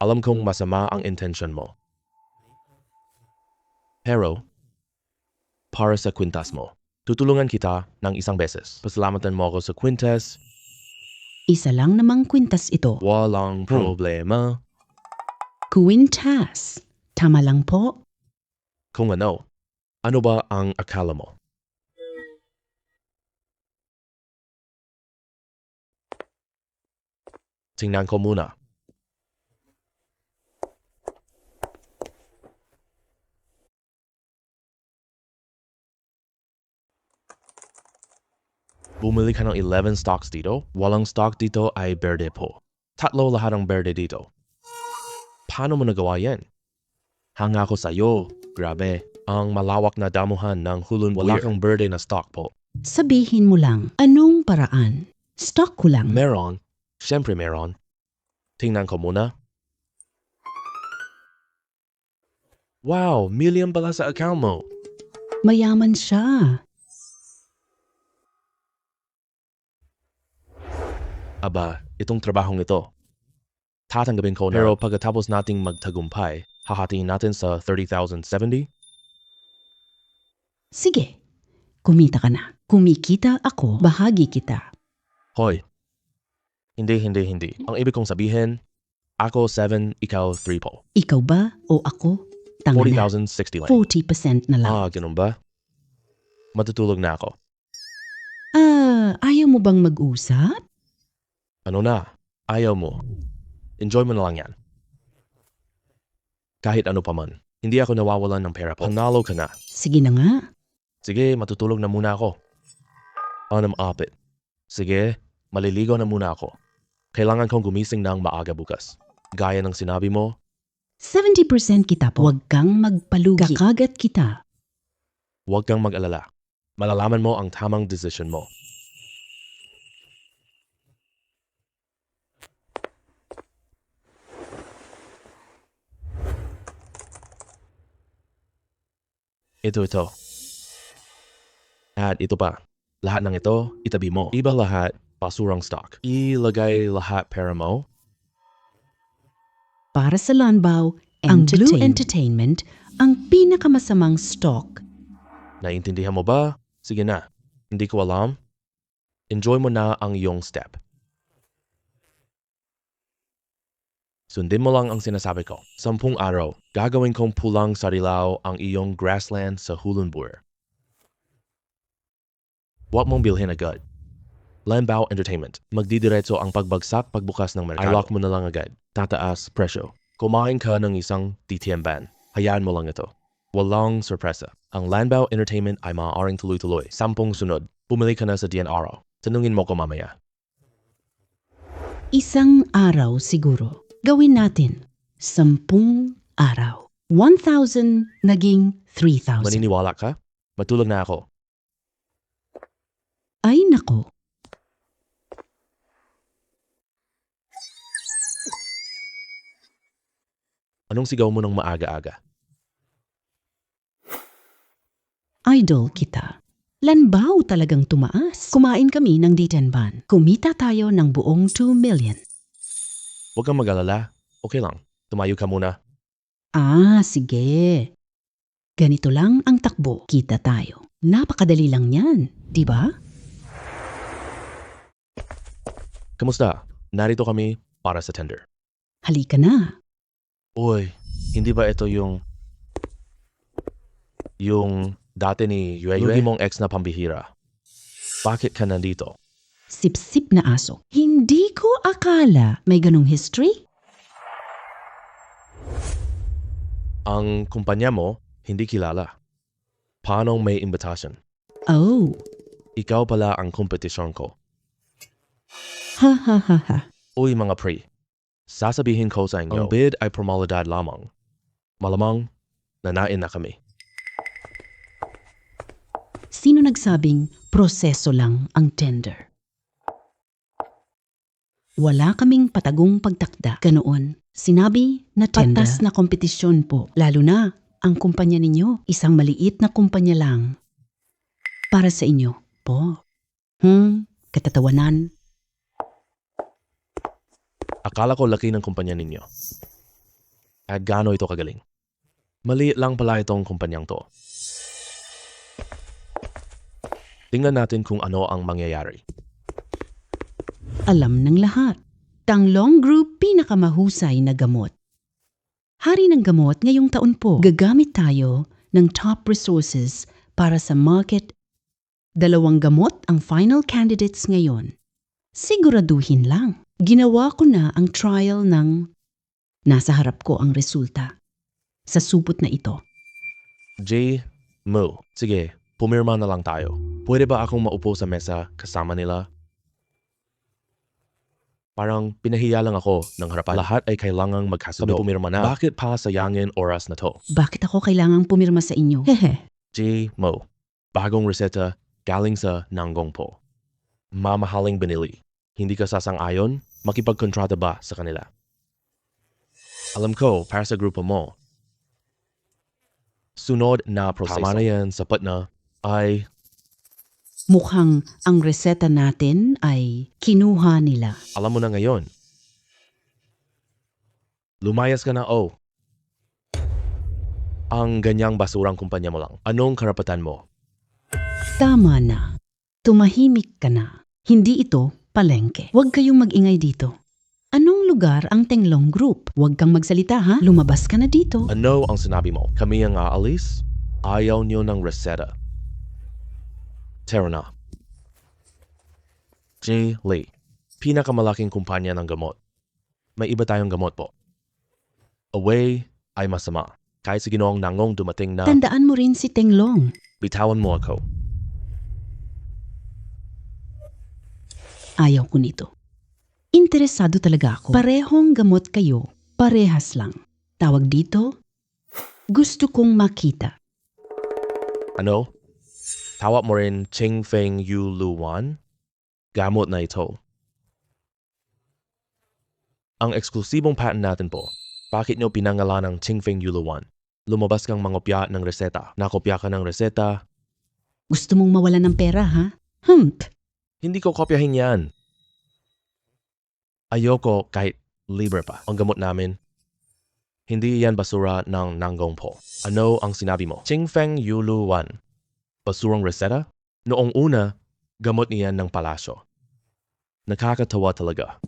Alam kong masama ang intensyon mo. Pero, para sa kwintas mo, tutulungan kita ng isang beses. Pasalamatan mo ako sa kwintas, Isa lang namang kwintas ito. walang problema. Kwintas. Tama lang po. Kung ano ba ang akala mo? Tingnan ko muna. Bumili ka ng 11 stocks dito. Walang stock dito ay berde po. Tatlo lahat ang berde dito. Paano mo nagawa yan? Hanga ko sa'yo. Grabe. Ang malawak na damuhan ng hulun wala kang berde na stock po. Sabihin mo lang, anong paraan? Stock ko lang. Meron. Siyempre meron. Tingnan ko muna. Wow, million pala sa account mo. Mayaman siya. Aba, itong trabahong ito. Tatanggapin ko na. Pero pagkatapos nating magtagumpay, hahatiin natin sa 30,070? Sige, kumita ka na. Kumikita ako, bahagi kita. Hoy. Hindi. Ang ibig kong sabihin, ako 7, ikaw 3 po. Ikaw ba o ako? Tanga na. 40,060 lang. 40% na lang. Ganun ba? Matutulog na ako. Ayaw mo bang mag-usap? Ano na? Ayaw mo. Enjoy mo na lang yan. Kahit ano pa man. Hindi ako nawawalan ng pera po. Panalo ka na. Sige na nga. Sige, matutulog na muna ako. Apit. Sige, maliligo na muna ako. Kailangan kong gumising ng maaga bukas. Gaya ng sinabi mo, 70% kita po. Huwag kang magpalugi. Kakagat kita. huwag kang mag-alala. Malalaman mo ang tamang decision mo. Ito. At ito pa. Lahat ng ito, itabi mo. Iba lahat, basurang stock. Ilagay lahat pera mo. Para sa Lanbao, ang Blue Entertainment, ang pinakamasamang stock. Naintindihan mo ba? Sige na. Hindi ko alam. Enjoy mo na ang iyong step. Sundin mo lang ang sinasabi ko. 10 araw, gagawin kong pulang sarilaw ang iyong grassland sa Hulunbuir. Huwag mong bilhin agad. Lanbao Entertainment. Magdidiretso ang pagbagsak pagbukas ng merkado. I-lock mo na lang agad. Tataas presyo. Kumain ka ng isang titiemban. Hayaan mo lang ito. Walang sorpresa. Ang Lanbao Entertainment ay maaaring tuloy-tuloy. 10 sunod. Pumili ka na sa DNR. Tanungin mo ko mamaya. Isang araw siguro. Gawin natin. 10 araw. 1,000 naging 3,000. Maniniwala ka? Matulog na ako. Ay nako. Anong sigaw mo ng maaga-aga? Idol kita. Lanbao talagang tumaas. Kumain kami ng Ditanban. Kumita tayo ng buong 2 million. Huwag kang mag-alala. Okay lang. Tumayo ka muna. Sige. Ganito lang ang takbo. Kita tayo. Napakadali lang yan, di ba? Kamusta? Narito kami para sa tender. Halika na. Uy, hindi ba ito yung dati ni Yue? Lugi mong ex na pambihira. Bakit ka nandito? Sip-sip na aso. Hindi ko akala may ganong history. Ang kumpanya mo, hindi kilala. Paano may imbitasyon? Oh, Ikaw pala ang kompetisyon ko. ha ha ha ha. Uy mga pre, sasabihin ko sa inyo, ang bid ay formalidad lamang. Malamang, nanain na kami. Sino nagsabing proseso lang ang tender? Wala kaming patagong pagtakda. Ganoon, sinabi na tender. Patas na kompetisyon po, lalo na ang kumpanya ninyo. Isang maliit na kumpanya lang. Para sa inyo po. Katatawanan. Akala ko laki ng kumpanya ninyo. At gaano ito kagaling? Maliit lang pala itong kumpanyang to. Tingnan natin kung ano ang mangyayari. Alam ng lahat. Tanglong Group pinakamahusay na gamot. Hari ng gamot ngayong taon po. Gagamit tayo ng top resources para sa market. 2 gamot ang final candidates ngayon. Siguraduhin lang. Ginawa ko na ang trial ng nasa harap ko ang resulta. Sa supot na ito. Mo, sige, pumirma na lang tayo. Pwede ba akong maupo sa mesa kasama nila? Parang pinahiya lang ako ng harapan. Lahat ay kailangang magkasundo. Kami pumirma na. Bakit pa sayangin oras na to? Bakit ako kailangang pumirma sa inyo? Hehe. Mo, bagong reseta galing sa Nanggong po. Mamahaling binili. Hindi ka sasang-ayon? Makipagkontrata ba sa kanila? Alam ko, para sa grupo mo. Sunod na proseso. Tama na yan, sapat na. Ay, Mukhang ang reseta natin ay kinuha nila. alam mo na ngayon. Lumayas ka na, Ang ganyang basurang kumpanya mo lang. Anong karapatan mo? Tama na. Tumahimik ka na. Hindi ito palengke. Huwag kayong mag-ingay dito. Anong lugar ang Tenglong Group? Huwag kang magsalita ha. Lumabas ka na dito. Ano ang sinabi mo? Kami ang aalis? Ayaw niyo ng reseta. Tara na. Lee, pinakamalaking kumpanya ng gamot. May iba tayong gamot po. Away ay masama. Kahit sa Ginoong Nanggong dumating na Tandaan mo rin si Tenglong. bitawan mo ako. Ayaw ko nito. Interesado talaga ako. Parehong gamot kayo. Parehas lang. Tawag dito, gusto kong makita. Ano? Tawag mo rin Qingfeng Yu Luwan? Gamot na ito. Ang eksklusibong patent natin po. Bakit nyo pinangalan ng Qingfeng Yu Luwan? Lumabas kang mangopya ng reseta. Nakopya ka ng reseta. Gusto mong mawalan ng pera, ha? Hindi ko kopyahin yan. Ayoko kahit libre pa. Ang gamot namin. Hindi yan basura ng Nanggong po. Ano ang sinabi mo? Qingfeng Yu Luwan. Basurang reseta? Noong una, gamot niyan ng palasyo. Nakakatawa talaga.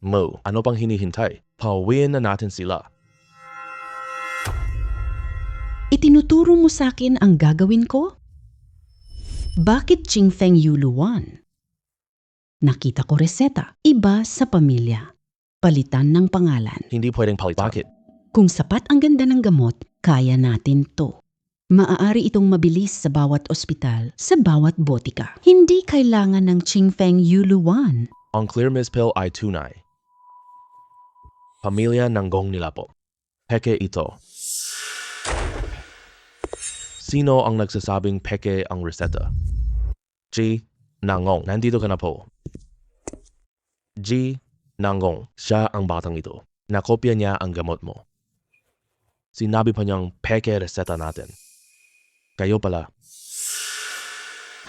Mo, ano pang hinihintay? Pauwiin na natin sila. Itinuturo mo sa akin ang gagawin ko? Bakit Qingfeng Yu Luwan? Nakita ko reseta. Iba sa pamilya. Palitan ng pangalan. Hindi pwedeng palitan. Bakit? Kung sapat ang ganda ng gamot, kaya natin to. Maaari itong mabilis sa bawat ospital, sa bawat botika. Hindi kailangan ng Qingfeng Yu Luwan. Ang Clear Mist Pill ay tunay. Pamilya Nanggong nila po. Peke ito. Sino ang nagsasabing peke ang reseta? Nanggong. Nandito ka na po. Nanggong. Siya ang batang ito. Nakopya niya ang gamot mo. Sinabi pa niyang peke reseta natin. Kayo pala.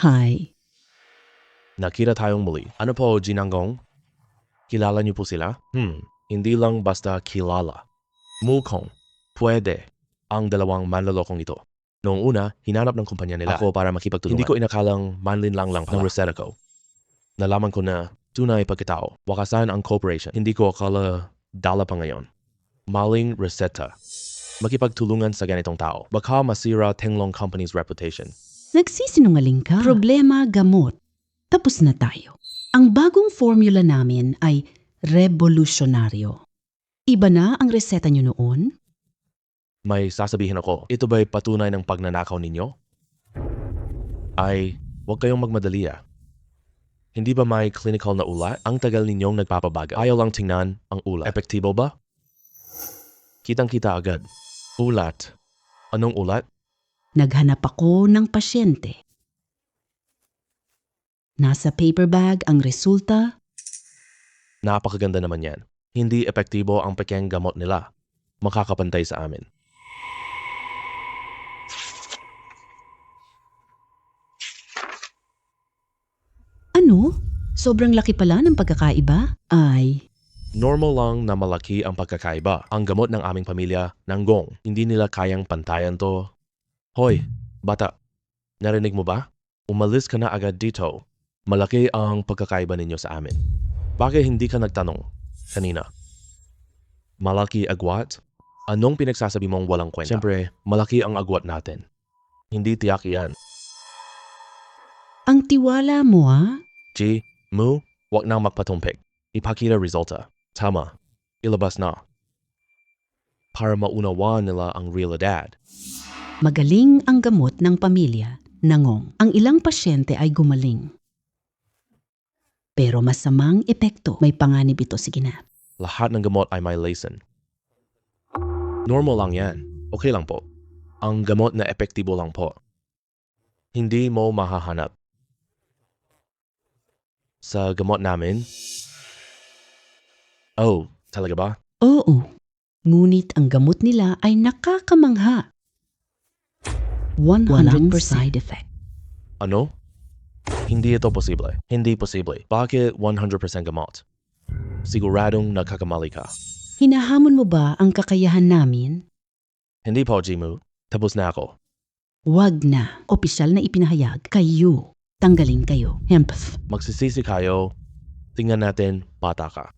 Hi. Nakita tayong muli. Ano po, Nanggong? Kilala niyo po sila? Hindi lang basta kilala. Mukhang, pwede ang dalawang manlolokong ito. Noong una, hinanap ng kumpanya nila ako para makipagtulungan. Hindi ko inakalang manlinlang lang ng reseta ko. Nalaman ko na tunay pagkatao. Wakasan ang corporation. Hindi ko akala dala pa ngayon. Maling reseta. Makipagtulungan sa ganitong tao. Baka masira Tenglong Company's reputation. Nagsisinungaling ka. Problema gamot. Tapos na tayo. Ang bagong formula namin ay revolusyonaryo. Iba na ang reseta nyo noon? May sasabihin ako, ito ba'y patunay ng pagnanakaw ninyo? Ay, huwag kayong magmadali ah. Hindi ba may clinical na ulat? Ang tagal ninyong nagpapabagal. Ayaw lang tingnan ang ulat. Epektibo ba? Kitang-kita agad. Ulat. Anong ulat? Naghanap ako ng pasyente. Nasa paper bag ang resulta. Napakaganda naman yan. Hindi epektibo ang pekeng gamot nila. Makakapantay sa amin. Ano? Sobrang laki pala ng pagkakaiba? Ay, Normal lang na malaki ang pagkakaiba. Ang gamot ng aming pamilya, nanggong. Hindi nila kayang pantayan to. Hoy, bata. Narinig mo ba? Umalis ka na agad dito. Malaki ang pagkakaiba ninyo sa amin. Bakit hindi ka nagtanong kanina? Malaki agwat? Anong pinagsasabi mong walang kwenta? Siyempre, malaki ang agwat natin. Hindi tiyak yan. ang tiwala mo ah? G, Mu, wag nang magpatumpik. Ipakita resulta. Tama. Ilabas na. Para maunawaan nila ang realidad. Magaling ang gamot ng pamilya, nangong. Ang ilang pasyente ay gumaling. Pero masamang epekto, may panganib ito, sige na. Lahat ng gamot ay may lesson. Normal lang yan. Okay lang po. Ang gamot na epektibo lang po. Hindi mo mahahanap. Sa gamot namin? Oh, talaga ba? Oo, ngunit ang gamot nila ay nakakamangha. 100% side effect. Ano? Hindi ito posible. Hindi posible. Bakit 100% gamot? Siguradong nagkakamali ka. Hinahamon mo ba ang kakayahan namin? Hindi po, Jimu. Tapos na ako. Wag na. Opisyal na ipinahayag. Kayo. Tanggalin kayo. Hempf. Magsisisi kayo. Tingnan natin, bata ka.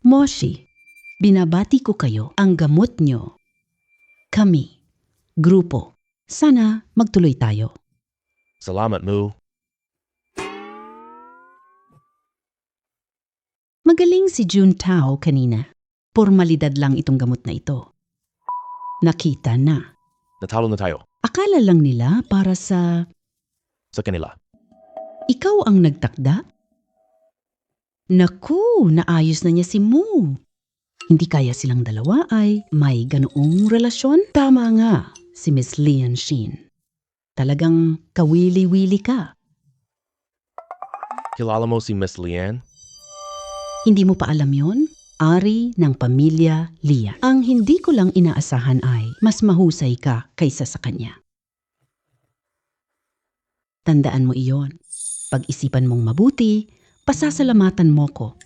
Moshi, binabati ko kayo ang gamot nyo. Kami. Grupo. Sana magtuloy tayo. Salamat, Mu. Magaling si Jun Tao kanina. Formalidad lang itong gamot na ito. Nakita na. Natalo na tayo. Akala lang nila para sa Sa kanila. ikaw ang nagtakda? Naku, naayos na niya si Mu. Hindi kaya silang dalawa ay may ganoong relasyon? Tama nga, si Miss Lian Shin. Talagang kawili-wili ka. Kilala mo si Miss Lian? Hindi mo pa alam yon? Ari ng pamilya Lian. Ang hindi ko lang inaasahan ay mas mahusay ka kaysa sa kanya. Tandaan mo iyon. Pag-isipan mong mabuti, pasasalamatan mo ko.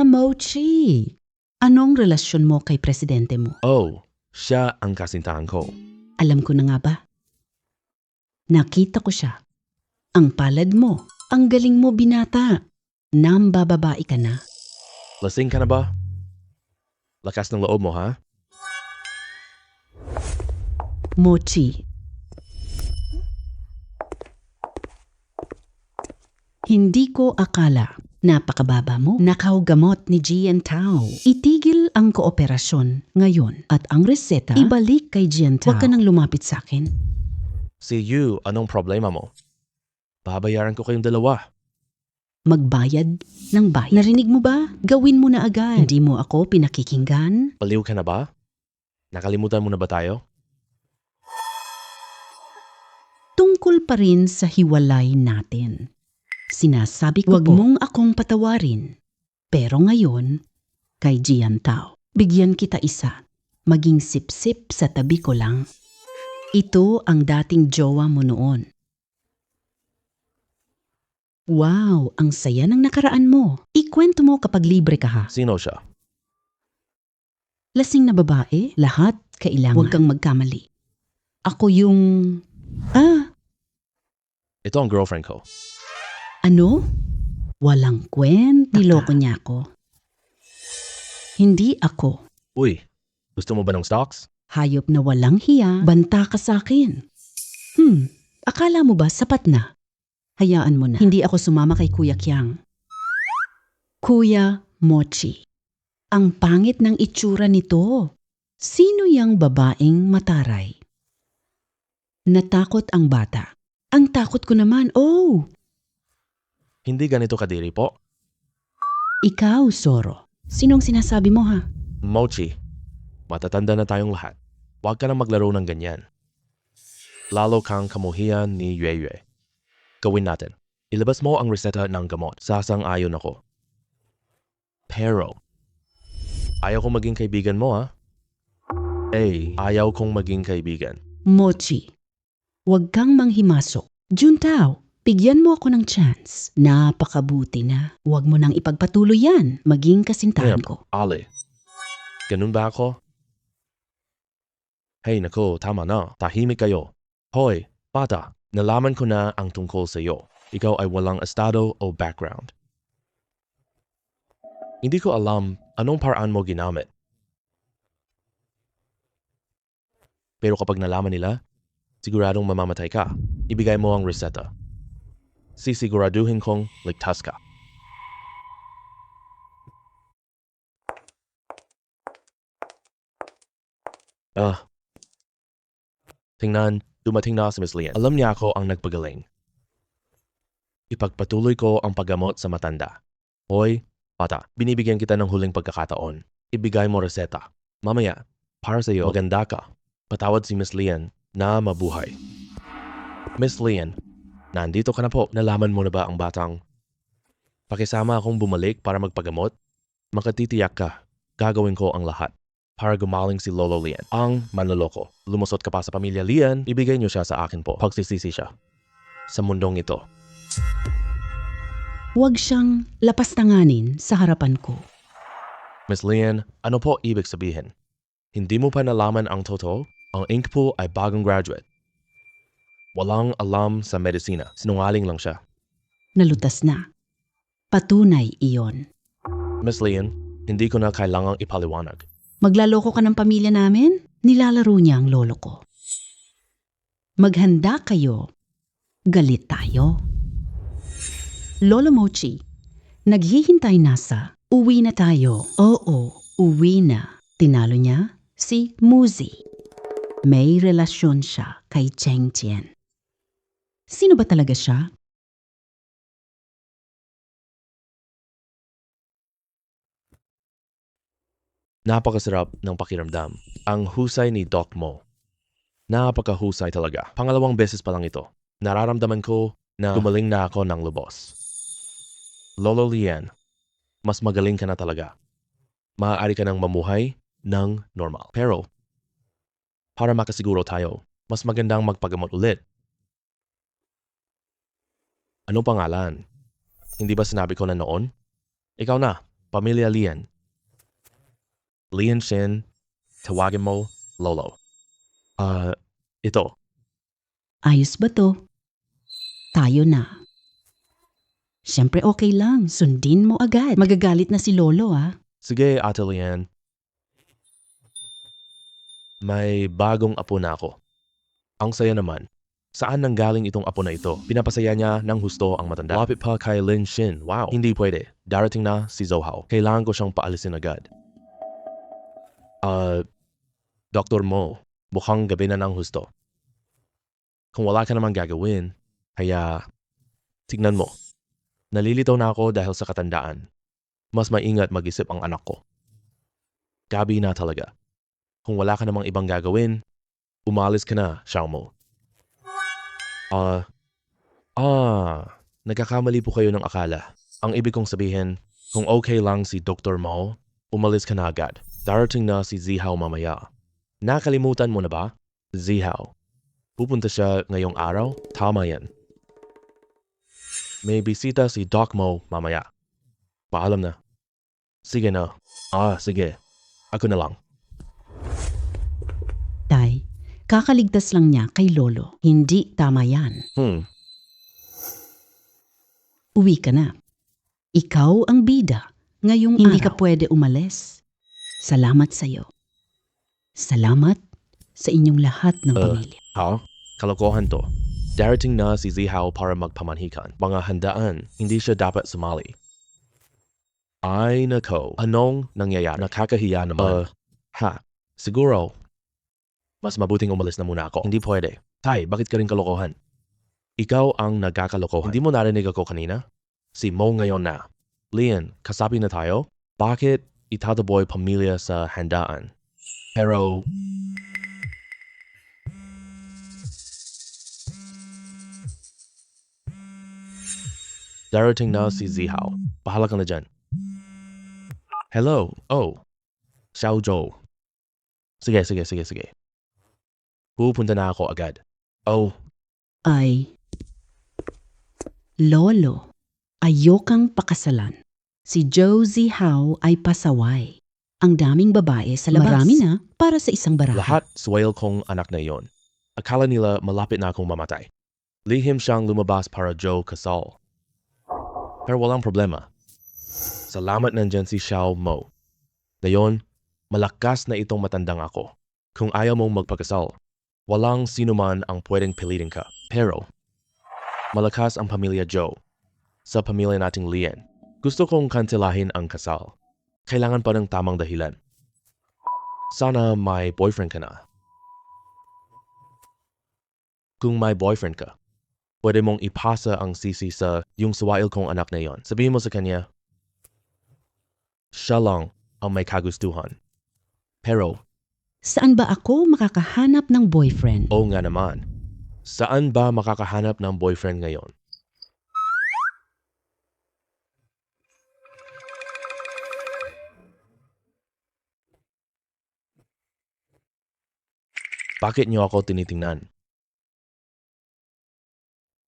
Mochi. Anong relasyon mo kay presidente mo? Oh, siya ang kasintahan ko. Alam ko na nga ba? Nakita ko siya. Ang palad mo, ang galing mo binata. Nambababae ka na. Lasing ka na ba? Lakas ng loob mo, ha? Mochi. Hindi ko akala. Napakababa mo. Nakaugamot ni Jian Tao. Itigil ang kooperasyon ngayon at ang reseta ibalik kay Jian Tao. Huwag ka nang lumapit sa akin. Si Yu, anong problema mo? Babayaran ko kayong dalawa. Magbayad ng bayad. Narinig mo ba? Gawin mo na agad. Hindi mo ako pinakikinggan. Baliw ka na ba? Nakalimutan mo na ba tayo? Tungkol pa rin sa hiwalay natin. Sinasabi ko, wag mong akong patawarin. Pero ngayon, kay Jian Tao, bigyan kita isa. Maging sip-sip sa tabi ko lang. Ito ang dating jowa mo noon. Wow, ang saya ng nakaraan mo. Ikwento mo kapag libre ka ha. Sino siya? Lasing na babae, lahat kailangan. Huwag kang magkamali. Ako yung... Ito ang girlfriend ko. Ano? Walang kwenta. Niloko niya ako. Hindi ako. Uy, gusto mo ba ng stocks? Hayop na walang hiya, banta ka sa akin. Akala mo ba sapat na? Hayaan mo na. Hindi ako sumama kay Kuya Kyang. Kuya Mochi. Ang pangit ng itsura nito. Sino yang babaeng mataray? Natakot ang bata. Ang takot ko naman, oh! Hindi ganito kadiri po. Ikaw, Soro. Sinong sinasabi mo ha? Mochi, matatanda na tayong lahat. Huwag ka na maglaro ng ganyan. Lalo kang kamuhian ni Yue Yue. Gawin natin. Ilabas mo ang reseta ng gamot. Sasang-ayon ako. Pero, ayaw kong maging kaibigan mo ha? Ayaw kong maging kaibigan. Mochi, huwag kang manghimasok. Juntao, bigyan mo ako ng chance. Napakabuti na. Huwag mo nang ipagpatuloy yan. Maging kasintahan ko. Ali, ganun ba ako? Hey nako, tama na. Tahimik kayo. Hoy, bata, nalaman ko na ang tungkol sa iyo. Ikaw ay walang estado o background. Hindi ko alam anong paraan mo ginamit. Pero kapag nalaman nila, siguradong mamamatay ka. Ibigay mo ang reseta. Sisiguraduhin kong ligtas ka. Tingnan, dumating na si Miss Lian. Alam niya ako ang nagpagaling. Ipagpatuloy ko ang paggamot sa matanda. Hoy, bata, binibigyan kita ng huling pagkakataon. Ibigay mo reseta. Mamaya, para sa iyo, maganda ka. Patawad si Miss Lian na mabuhay. Miss Lian, nandito ka na po. Nalaman mo na ba ang batang? Pakisama akong bumalik para magpagamot. Makatitiyak ka, gagawin ko ang lahat para gumaling si Lolo Lian. Ang manloloko. Lumusot ka pa sa pamilya Lian, ibigay niyo siya sa akin po. Pagsisisi siya sa mundong ito. Huwag siyang lapastanganin sa harapan ko. Miss Lian, ano po ibig sabihin? Hindi mo pa nalaman ang totoo? Ang ink po ay bagong graduate. Walang alam sa medisina. Sinungaling lang siya. Nalutas na. Patunay iyon. Miss Lian, hindi ko na kailangang ipaliwanag. Maglaloko ka ng pamilya namin? Nilalaro niya ang lolo ko. Maghanda kayo. Galit tayo. Lolo Mochi, naghihintay na sa uwi na tayo. Oo, uwi na. Tinalo niya si Muzi. May relasyon siya kay Cheng Tien. Sino ba talaga siya? Napakasarap ng pakiramdam. Ang husay ni Doc Mo. Napakahusay talaga. Pangalawang beses pa lang ito. Nararamdaman ko na gumaling na ako ng lubos. Lolo Lian, mas magaling ka na talaga. Maaari ka nang mamuhay ng normal. Pero, para makasiguro tayo, mas magandang magpagamot ulit. Anong pangalan? Hindi ba sinabi ko na noon? Ikaw na, pamilya Lian. Lian Shin, tawagin mo Lolo. Ito. Ayos ba to? Tayo na. Siyempre okay lang, sundin mo agad. Magagalit na si Lolo ah. Sige, Ate Lian. May bagong apo na ako. Ang saya naman. Saan nanggaling itong apo na ito? Pinapasaya niya ng husto ang matanda. Lapit pa kay Lin Shin. Wow. Hindi pwede. Darating na si Zohao. Kailangan ko siyang paalisin agad. Dr. Mo, mukhang gabi na ng husto. Kung wala ka namang gagawin, kaya tignan mo. Nalilitaw na ako dahil sa katandaan. Mas maingat mag-isip ang anak ko. Gabi na talaga. Kung wala ka namang ibang gagawin, umalis ka na, Xiaomo. Nagkakamali po kayo ng akala. Ang ibig kong sabihin, kung okay lang si Dr. Mo, umalis ka na agad. Darating na si Zihao mamaya. Nakalimutan mo na ba? Zihao. Pupunta siya ngayong araw? Tama yan. May bisita si Doc Mo mamaya. Paalam na. Sige na. Sige. Ako na lang. Tay, kakaligtas lang niya kay Lolo. Hindi tama yan. Uwi ka na. Ikaw ang bida. Ngayong hindi ka pwede umalis. Salamat sa'yo. Salamat sa inyong lahat ng pamilya. Ha? Kalokohan to. Darating na si Zihao para magpamanhikan. Mga handaan, hindi siya dapat sumali. Ay nako, anong nangyayari? Nakakahiya naman. Siguro, mas mabuting umalis na muna ako. Hindi pwede. Tay, bakit ka rin kalokohan? Ikaw ang nagkakalokohan. Hindi mo narinig ako kanina? Si Mo ngayon na. Lian, kasabi na tayo? Bakit itataboy pamilya sa handaan? Pero, darating na si Zihao. Bahala ka na dyan. Hello. Oh. Xiao Zhou. Sige. Pupunta na ako agad. Oh, Ay, Lolo, ayokang pakasalan. Si Josie Howe ay pasaway. Ang daming babae sa labas. Marami na para sa isang barahan. lahat swale kong anak na iyon. Akala nila malapit na akong mamatay. Lihim siyang lumabas para Joe kasal. Pero walang problema. Salamat nandyan si Xiao Mo. Ngayon, malakas na itong matandang ako. Kung ayaw mong magpakasal, walang sinuman ang pwedeng pilitin ka. Pero, malakas ang pamilya Joe. Sa pamilya nating Lian, gusto kong kantilahin ang kasal. Kailangan pa ng tamang dahilan. Sana may boyfriend ka na. Kung may boyfriend ka, pwede mong ipasa ang sisi sa yung suwail kong anak na yon. Sabihin mo sa kanya, siya lang ang may kagustuhan. Pero, Saan ba ako makakahanap ng boyfriend? oo nga naman, saan ba makakahanap ng boyfriend ngayon? Bakit niyo ako tinitingnan?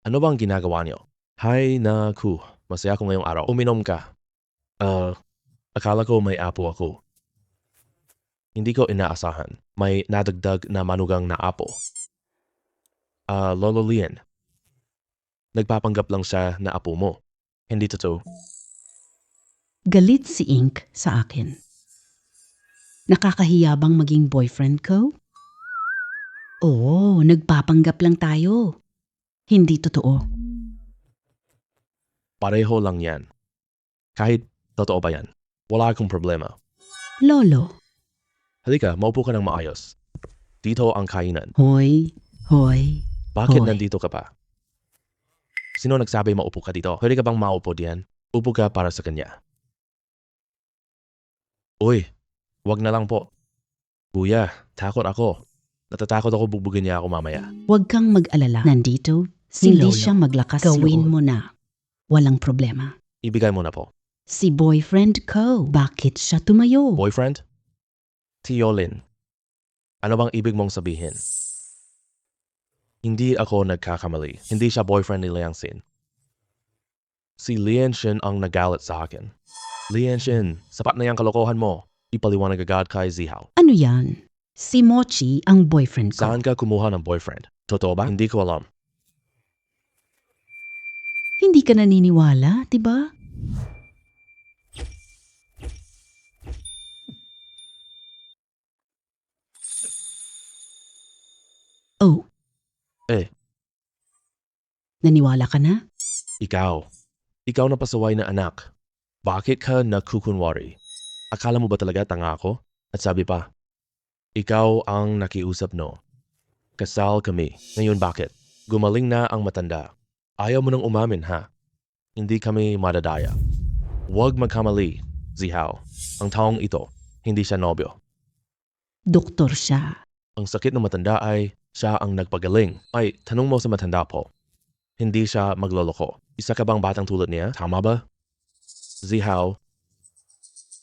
Ano bang ginagawa niyo? Hay naku, masaya ko ngayong araw. Uminom ka. Akala ko may apo ako. Hindi ko inaasahan. May nadagdag na manugang na apo. Lolo Lian. Nagpapanggap lang siya na apo mo. Hindi totoo. Galit si Ink sa akin. Nakakahiya bang maging boyfriend ko? Oo, nagpapanggap lang tayo. Hindi totoo. Pareho lang yan. Kahit totoo ba yan, wala akong problema. Lolo, Halika, maupo ka ng maayos. Dito ang kainan. hoy. Bakit Hoy. nandito ka pa? Sino nagsabi maupo ka dito? Pwede ka bang maupo diyan? Upo ka para sa kanya. Uy, wag na lang po. Kuya, takot ako. Natatakot ako bugbugin niya ako mamaya. Huwag kang mag-alala. Nandito, si Hindi Lolo. siya maglakas Gawin mo na. Walang problema. Ibigay mo na po. Si boyfriend ko, bakit siya tumayo? Boyfriend? Tiolin, ano bang ibig mong sabihin? Hindi ako nagkakamali. Hindi siya boyfriend ni Liangxin. Si Lianshin ang nagalit sa akin. Lianshin, sapat na yung kalokohan mo. Ipaliwanag agad kay Zihao. Ano yan? Si Mochi ang boyfriend ko. Saan ka kumuha ng boyfriend? Totoo ba? Hindi ko alam. Hindi ka naniniwala, diba? Oh. Eh. Naniwala ka na? Ikaw na pasaway na anak. Bakit ka nakukunwari? Akala mo ba talaga tanga ako? At sabi pa, ikaw ang nakiusap no. Kasal kami. Ngayon bakit? Gumaling na ang matanda. Ayaw mo nang umamin ha? Hindi kami madadaya. Huwag magkamali, Zihao. Ang taong ito, hindi siya nobyo. Doktor siya. Ang sakit ng matanda ay siya ang nagpagaling. Ay, tanong mo sa matanda po. Hindi siya magloloko. Isa ka bang batang tulad niya? Tama ba? Zihao,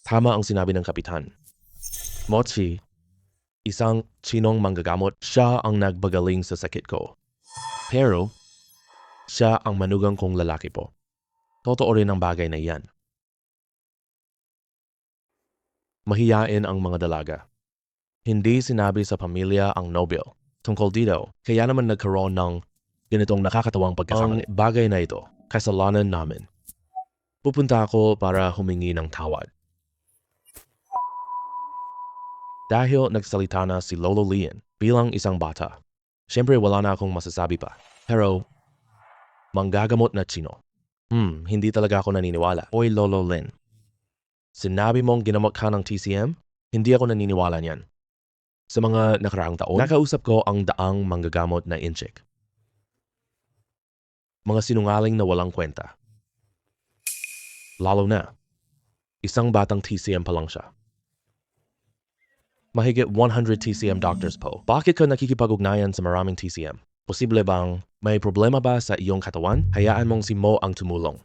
tama ang sinabi ng kapitan. Mochi, isang Chinong manggagamot, siya ang nagbagaling sa sakit ko. Pero, siya ang manugang kong lalaki po. Totoo rin ang bagay na iyan. Mahiyain ang mga dalaga. Hindi sinabi sa pamilya ang nobyo tungkol dito, kaya naman nagkaroon ng ganitong nakakatawang pagkakamali. Ang bagay na ito, kasalanan namin. Pupunta ako para humingi ng tawad. Dahil nagsalita na si Lolo Lian bilang isang bata. Siyempre wala na akong masasabi pa. Pero, manggagamot na Chino. Hindi talaga ako naniniwala. Oy Lolo Lin, sinabi mong ginamot ka ng TCM? Hindi ako naniniwala niyan. Sa mga nakaraang taon, nakausap ko ang daang manggagamot na inchik. Mga sinungaling na walang kwenta. Lalo na, isang batang TCM pa lang siya. Mahigit 100 TCM doctors po. Bakit ka nakikipag-ugnayan sa maraming TCM? Posible bang may problema ba sa iyong katawan? Hayaan mong si Mo ang tumulong.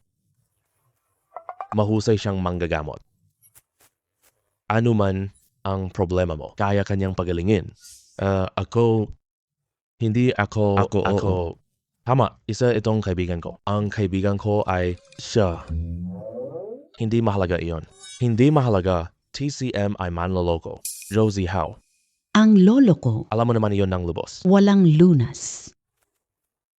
Mahusay siyang manggagamot. Ano man ang problema mo, kaya kanyang pagalingin. Hindi ako. Tama, isa itong kaibigan ko. Ang kaibigan ko ay siya. Hindi mahalaga iyon. Hindi mahalaga. TCM ay manloloko. Josie Howe. Ang lolo ko, Alam mo naman iyon ng lubos. walang lunas.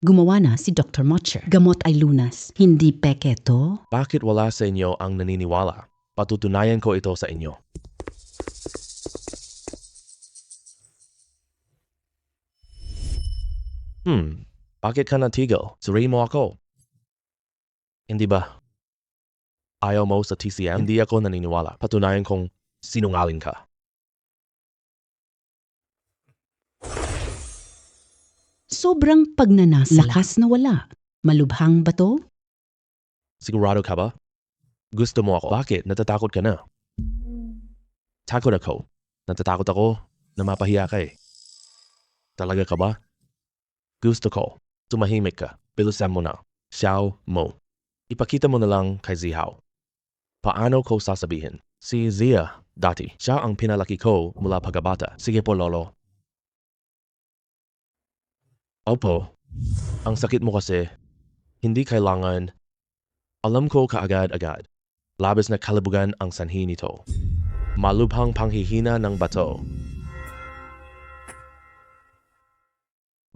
Gumawa na si Dr. Motcher. Gamot ay lunas, hindi peke to. Bakit wala sa inyo ang naniniwala? Patutunayan ko ito sa inyo. Bakit ka natigil? Suriin mo ako. Hindi ba? Ayaw mo sa TCM? Hindi ako naniniwala. Patunayan kong sinungaling ka. Sobrang pagnanasa. Lakas na wala. Malubhang ba to? Sigurado ka ba? Gusto mo ako? Bakit? Natatakot ka na. Takot ako. Natatakot ako na mapahiya ka eh. Talaga ka ba? Gusto ko. Tumahimik ka. Bilisan mo na. Xiao Mo. Ipakita mo na lang kay Zihao. Paano ko sasabihin? Si Zia, dati. Siya ang pinalaki ko mula pagkabata. Sige po, Lolo. Opo. Ang sakit mo kasi, hindi kailangan. Alam ko kaagad-agad. Labis na kalabugan ang sanhi nito. Malubhang panghihina ng bato.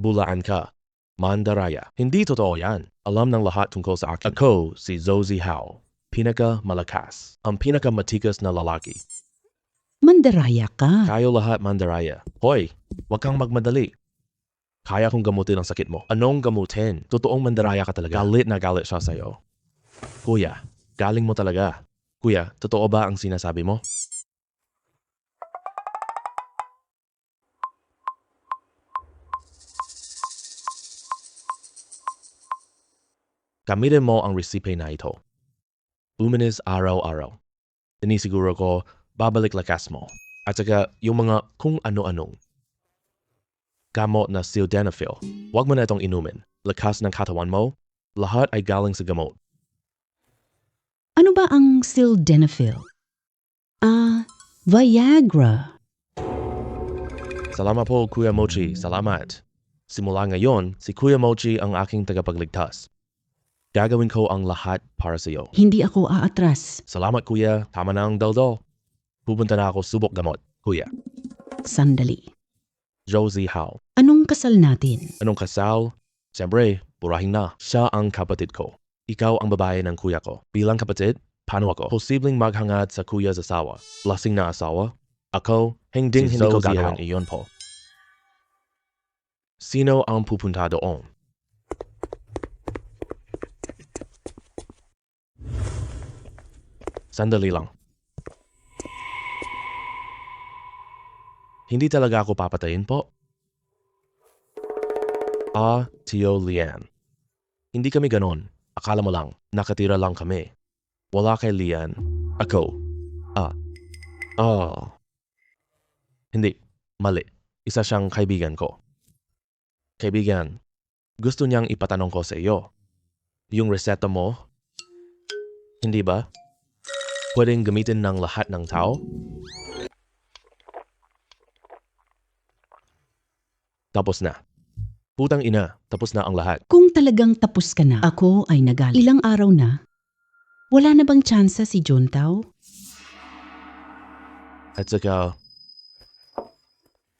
Bulaan ka. Mandaraya. Hindi totoo yan. Alam ng lahat tungkol sa akin. Ako si Josie Howe. Pinaka-malakas. Ang pinaka-matikas na lalaki. Mandaraya ka. Kayo lahat mandaraya. Hoy, wag kang magmadali. Kaya kong gamutin ang sakit mo. Anong gamutin? Totoong mandaraya ka talaga. Galit na galit siya sa'yo. Kuya, galing mo talaga. Kuya, totoo ba ang sinasabi mo? Gamitin mo ang recipe na ito. Luminis araw-araw. Sinisiguro ko, babalik lakas mo. At saka yung mga kung ano-anong. Gamot na sildenafil. Huwag mo na itong inumin. Lakas ng katawan mo, lahat ay galing sa gamot. Ano ba ang sildenafil? Viagra. Salamat po, Kuya Mochi. Salamat. Simula ngayon, si Kuya Mochi ang aking tagapagligtas. Gagawin ko ang lahat para sa iyo. Hindi ako aatras. Salamat, Kuya. Tama na ang daldal. Pupunta na ako subok gamot, Kuya. Sandali. Josie Howe. Anong kasal natin? Anong kasal? Siyempre, burahin na. Siya ang kapatid ko. Ikaw ang babae ng kuya ko. Bilang kapatid, paano ako? Posibleng maghangad sa kuya's asawa. Lasing na asawa? Ako, hindi ko gagawin iyon po. Sino ang pupunta doon? Sandali lang. Hindi talaga ako papatayin po. Tio Lian. Hindi kami ganon. Akala mo lang, nakatira lang kami. Wala kay Lian. Ako. Hindi. Mali. Isa siyang kaibigan ko. Kaibigan, gusto niyang ipatanong ko sa iyo. Yung reseta mo, hindi ba? Pwedeng gamitin ng lahat ng tao? Tapos na. Putang ina, tapos na ang lahat. Kung talagang tapos ka na, ako ay nagalit. Ilang araw na? Wala na bang tsansa si Juntao? At saka,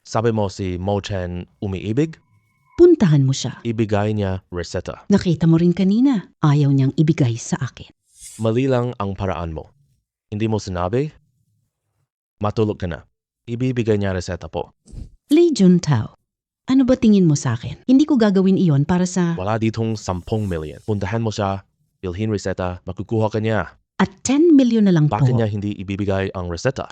sabi mo si Mo Chen umiibig? Puntahan mo siya. Ibigay niya reseta. Nakita mo rin kanina, ayaw niyang ibigay sa akin. Mali lang ang paraan mo. Hindi mo sinabi? Matulog ka na. Ibibigay niya reseta po. Lee Juntao, ano ba tingin mo sa akin? Hindi ko gagawin iyon para sa... Wala ditong 10 million. Puntahan mo siya, bilhin reseta, makukuha ka niya. At 10 million na lang po. Bakit niya hindi ibibigay ang reseta?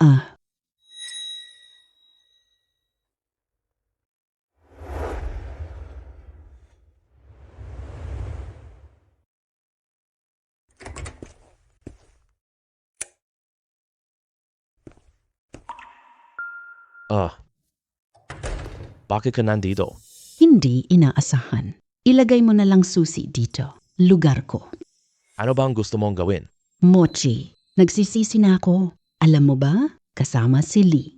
Bakit ka nandito? Hindi inaasahan. Ilagay mo na lang susi dito. Lugar ko. Ano bang gusto mong gawin? Mochi, nagsisisi na ako. Alam mo ba? Kasama si Lee.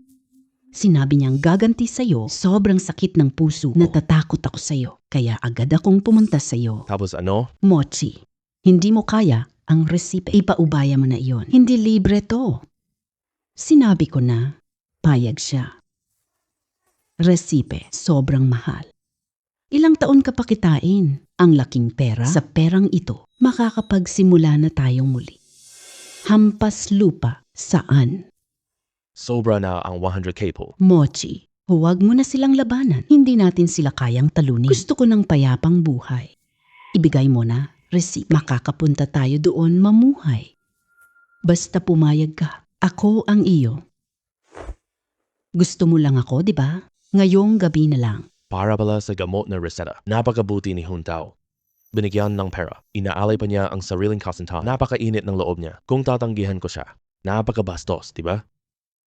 Sinabi niyang gaganti sa'yo, sobrang sakit ng puso. Natatakot ako sa'yo, kaya agad akong pumunta sa'yo. Tapos ano? Mochi, hindi mo kaya ang resipe. Ipaubaya mo na iyon. Hindi libre to. Sinabi ko na, payag siya. Resipe, sobrang mahal. Ilang taon ka pa kitain? Ang laking pera? Sa perang ito, makakapagsimula na tayong muli. Hampas lupa, saan? Sobra na ang 100k po. Mochi, huwag mo na silang labanan. Hindi natin sila kayang talunin. Gusto ko ng payapang buhay. Ibigay mo na, resipe. Makakapunta tayo doon mamuhay. Basta pumayag ka, ako ang iyo. Gusto mo lang ako, di ba? Ngayong gabi na lang. Para pala sa gamot na reseta. Napakabuti ni Juntao. Binigyan ng pera. Inaalay pa niya ang sariling kasintahan. Napakainit ng loob niya. Kung tatanggihan ko siya, napakabastos, di ba?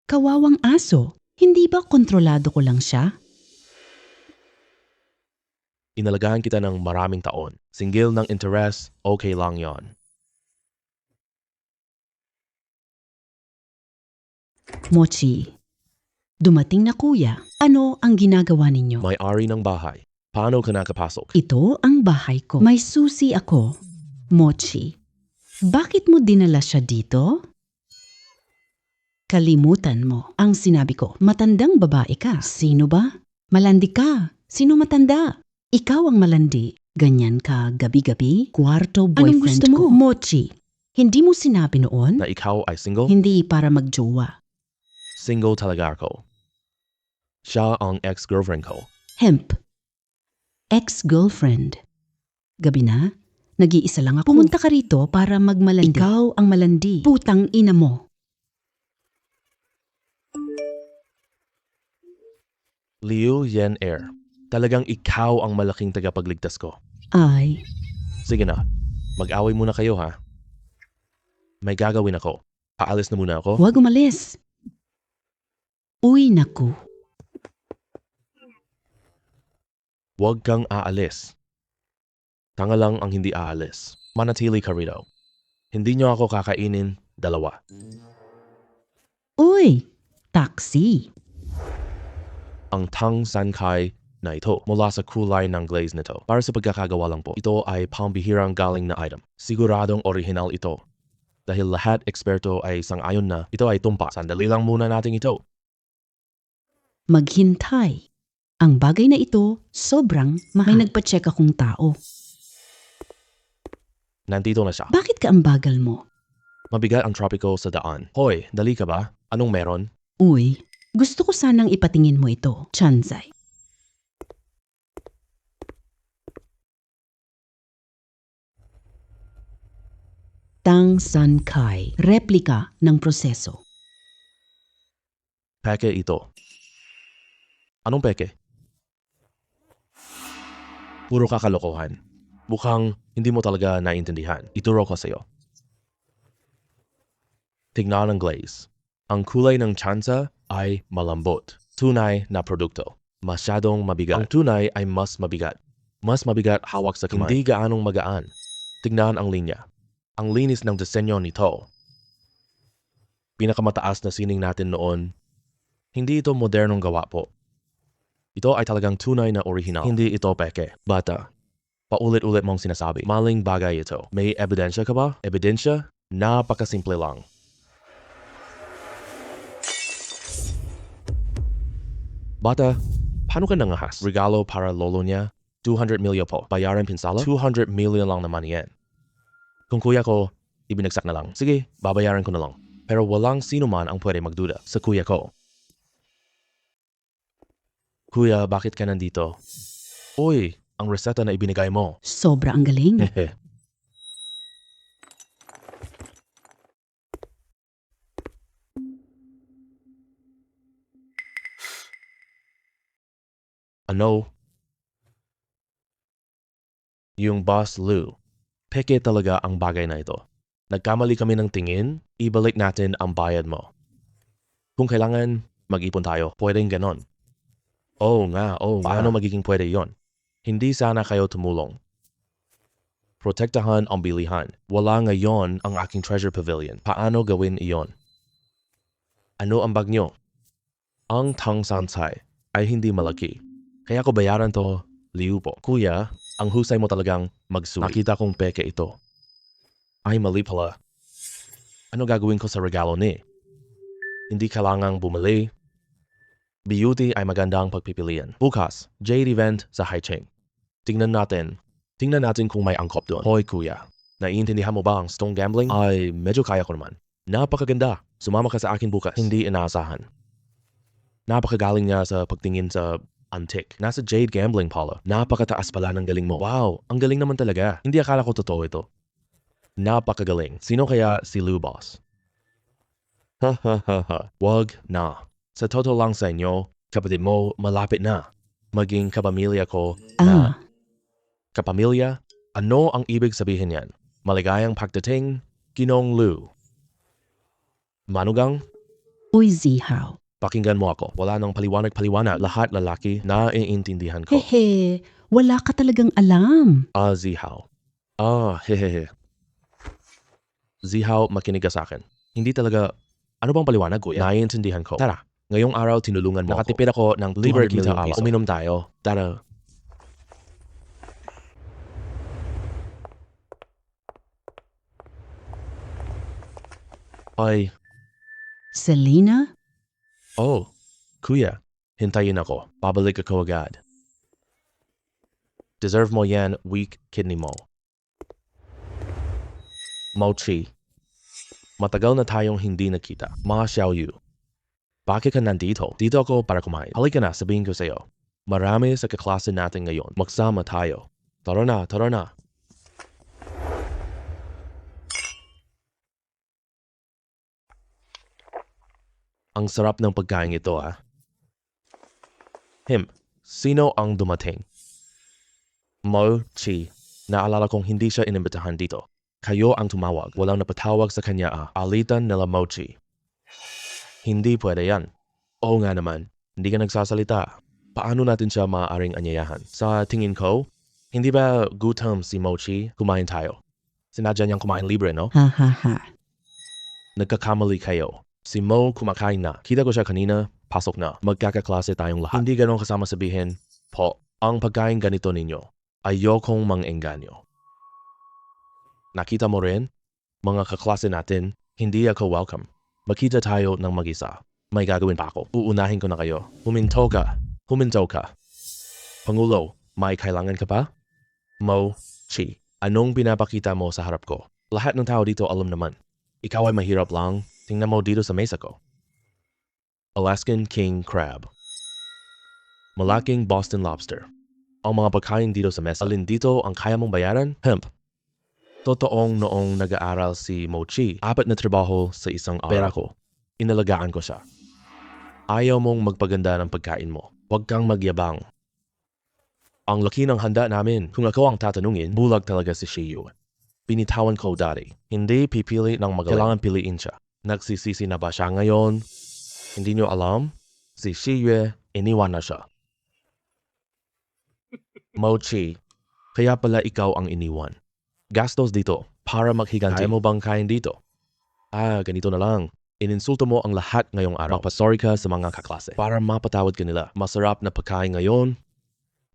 Kawawang aso, hindi ba kontrolado ko lang siya? Inalagaan kita ng maraming taon. Singgil ng interes, okay lang yon. Mochi, dumating na kuya. Ano ang ginagawa ninyo? May-ari ng bahay. Paano ka nakapasok? Ito ang bahay ko. May susi ako. Mochi, bakit mo dinala siya dito? Kalimutan mo ang sinabi ko. Matandang babae ka. Sino ba? Malandi ka. Sino matanda? Ikaw ang malandi. Ganyan ka gabi-gabi? Kwarto boyfriend Anong gusto ko. mo? Mochi, hindi mo sinabi noon? Na ikaw ay single? Hindi para magjowa. Single talaga ako. Siya ang ex-girlfriend ko. Hemp. Ex-girlfriend. Gabi na? Nag-iisa lang ako. Pumunta ka rito para magmalandi. Ikaw ang malandi. Putang ina mo. Liu Yen Air. Talagang ikaw ang malaking tagapagligtas ko. Ay, Sige na, mag-away muna kayo ha. May gagawin ako. Aalis na muna ako. huwag umalis. Uy, naku. Huwag kang aalis. Tanga lang ang hindi aalis. Manatili ka rito. Hindi niyo ako kakainin, dalawa. Uy, taxi. Ang Tang Sankai na ito mula sa kulay ng glaze nito. Para sa pagkakagawa lang po, ito ay pambihirang galing na item. Siguradong original ito. Dahil lahat eksperto ay sang-ayon na ito ay tumpa. Sandali lang muna natin ito. Maghintay. Ang bagay na ito, sobrang mahal. May nagpa-check akong tao. Nandito na siya. Bakit ka ang bagal mo? Mabigat ang tropiko sa daan. Hoy, dali ka ba? Anong meron? Uy, gusto ko sanang ipatingin mo ito, Chanzai. Tang San Kai, replika ng proseso. Peke ito. Anong peke? Puro kakalokohan. Mukhang hindi mo talaga naintindihan. Ituro ko sa'yo. Tignan ang glaze. Ang kulay ng chansa ay malambot. Tunay na produkto. Masyadong mabigat. Ang tunay ay mas mabigat. Mas mabigat hawak sa kamay. Hindi gaanong magaan. Tignan ang linya. Ang linis ng disenyo nito. Pinakamataas na sining natin noon. Hindi ito modernong gawa po. Ito ay talagang tunay na original. Hindi ito peke. Bata, paulit-ulit mong sinasabi. Maling bagay ito. May ebidensya ka ba? Ebidensya? Napakasimple lang. Bata, paano ka nangahas? Regalo para lolo niya? 200 milyon po. Bayaran pinsala? 200 million lang naman yan. Kung kuya ko, ibinagsak na lang. Sige, babayaran ko na lang. Pero walang sino man ang pwede magduda sa kuya ko. Kuya, bakit ka nandito? Uy, ang reseta na ibinigay mo. Sobra ang galing. Hehe. Ano? Yung Boss Lou. Peke talaga ang bagay na ito. Nagkamali kami ng tingin, ibalik natin ang bayad mo. Kung kailangan, mag-ipon tayo. Pwedeng ganon. Oo nga. Paano magiging pwede yon? Hindi sana kayo tumulong. Protektahan ang bilihan. Wala ngayon ang aking treasure pavilion. Paano gawin iyon? Ano ang bag nyo? Ang tangsansay ay hindi malaki. Kaya ko bayaran to, liu po. Kuya, ang husay mo talagang magsuri. Nakita kong peke ito. Ay, mali pala. Ano gagawin ko sa regalo ni? Hindi kailangang bumili. Beauty ay magandang pagpipilian. Bukas, jade event sa Haicheng. Tingnan natin kung may angkop doon. Hoy kuya, naiintindihan mo ba ang stone gambling? Ay, medyo kaya ko naman. Napakaganda. Sumama ka sa akin bukas. Hindi inaasahan. Napakagaling niya sa pagtingin sa antique. Nasa jade gambling pala. Napakataas pala ng galing mo. Wow, ang galing naman talaga. Hindi akala ko totoo ito. Napakagaling. Sino kaya si Lou Boss? Wag na. Sa totoo lang sa inyo, kapatid mo malapit na. Maging kapamilya ko na. Kapamilya? Ano ang ibig sabihin yan? Maligayang pagdating, Ginong Lou. Manugang? Uy, Zihaw. Pakinggan mo ako. Wala nang paliwanag-paliwanag. Lahat lalaki na iintindihan ko. Hehe, wala ka talagang alam. Zihaw. Hehehe. Zihaw, makinig ka sa akin. Hindi talaga, ano bang paliwanag, kuya? Naiintindihan ko. Tara, ngayong araw tinulungan mo Nakatipid ako ng libre kita piso. Uminom tayo. Tara. Ay, Selena? kuya, hintayin ako. Babalik ako agad. Deserve mo yan, weak kidney mo. Mochi. Matagal na tayong hindi nakita. Mga Xiaoyu. Bakit ka nandito? Dito ako para kumain. Halika na, sabihin ko sa'yo. Marami sa kaklase natin ngayon. Magsama tayo. Tara na. Ang sarap ng pagkain ito, ah. Sino ang dumating? Mochi. Naalala kong hindi siya inimbitahan dito. Kayo ang tumawag. Walang napatawag sa kanya, ah. Alitan nila Mochi. Hindi pwede yan. Oo nga naman. Hindi ka nagsasalita. Paano natin siya maaaring anyayahan? Sa tingin ko, hindi ba gutom si Mochi? Kumain tayo. Sinadya niyang kumain libre, no? Ha ha ha. Nagkakamali kayo. Si Mo kumakain na. Kita ko siya kanina, pasok na. Magkakaklase tayong lahat. Hindi ganun kasama sabihin, po, ang pagkain ganito ninyo. Ayokong mang-engganyo. Nakita mo rin? Mga kaklase natin, hindi ako welcome. Makita tayo ng mag-isa. May gagawin pa ako. Uunahin ko na kayo. Huminto ka. Pangulo, may kailangan ka pa? Mochi, anong pinapakita mo sa harap ko? Lahat ng tao dito alam naman. Ikaw ay mahirap lang. Tingnan mo dito sa mesa ko. Alaskan King Crab. Malaking Boston Lobster. Ang mga pagkain dito sa mesa. Alin dito ang kaya mong bayaran? Totoong noong nag-aaral si Mochi, 4 na trabaho sa isang araw. Pera ko. Inalagaan ko siya. Ayaw mong magpaganda ng pagkain mo. Huwag kang magyabang. Ang laki ng handa namin. Kung ako ang tatanungin, bulag talaga si Shiyu. Binitawan ko dati. Hindi pipili ng magaling. Kailangan piliin siya. Nagsisisi na ba siya ngayon? Hindi nyo alam? Si Shiyu, iniwan na siya. Mochi, kaya pala ikaw ang iniwan. Gastos dito para maghiganti. Kaya mo bang kain dito? Ganito na lang. Ininsulto mo ang lahat ngayong araw. Magpasorry ka sa mga kaklase. Para mapatawad ka nila. Masarap na pagkain ngayon.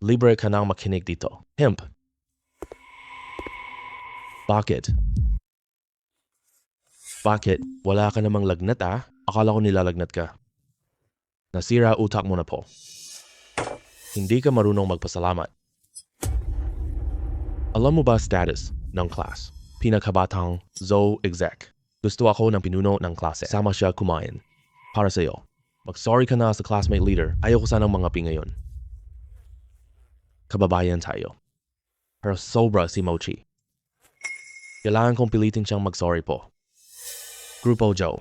Libre ka nang makinig dito. Bakit? Wala ka namang lagnat, ah? Akala ko nilalagnat ka. Nasira utak mo na po. Hindi ka marunong magpasalamat. Alam mo ba status ng class? Pinakabatang Zo Exec. Gusto ako ng pinuno ng klase. Sama siya kumain. Para sa'yo. Mag-sorry ka na sa classmate leader. Ayaw ko sanang mga ngayon. kababayan tayo. Pero sobra si Mochi. Kailangan kong pilitin siyang mag-sorry po. Grupo Joe.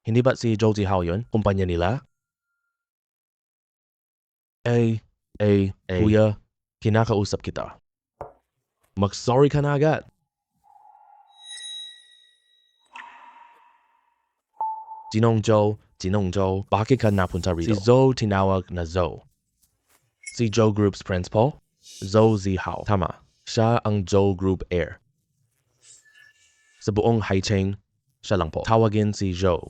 Hindi ba si Joe Zihao yun? Kumpanya nila? Kuya, kinakausap kita. Mag-sorry ka na agad. Jinong Joe, bakit ka napunta rito? Si Zoe tinawag na Zoe. Si Joe Group's principal? Zoe Zihao. Tama, siya ang Joe Group heir. Sa buong Haicheng, siya lang po. Tawagin si Joe.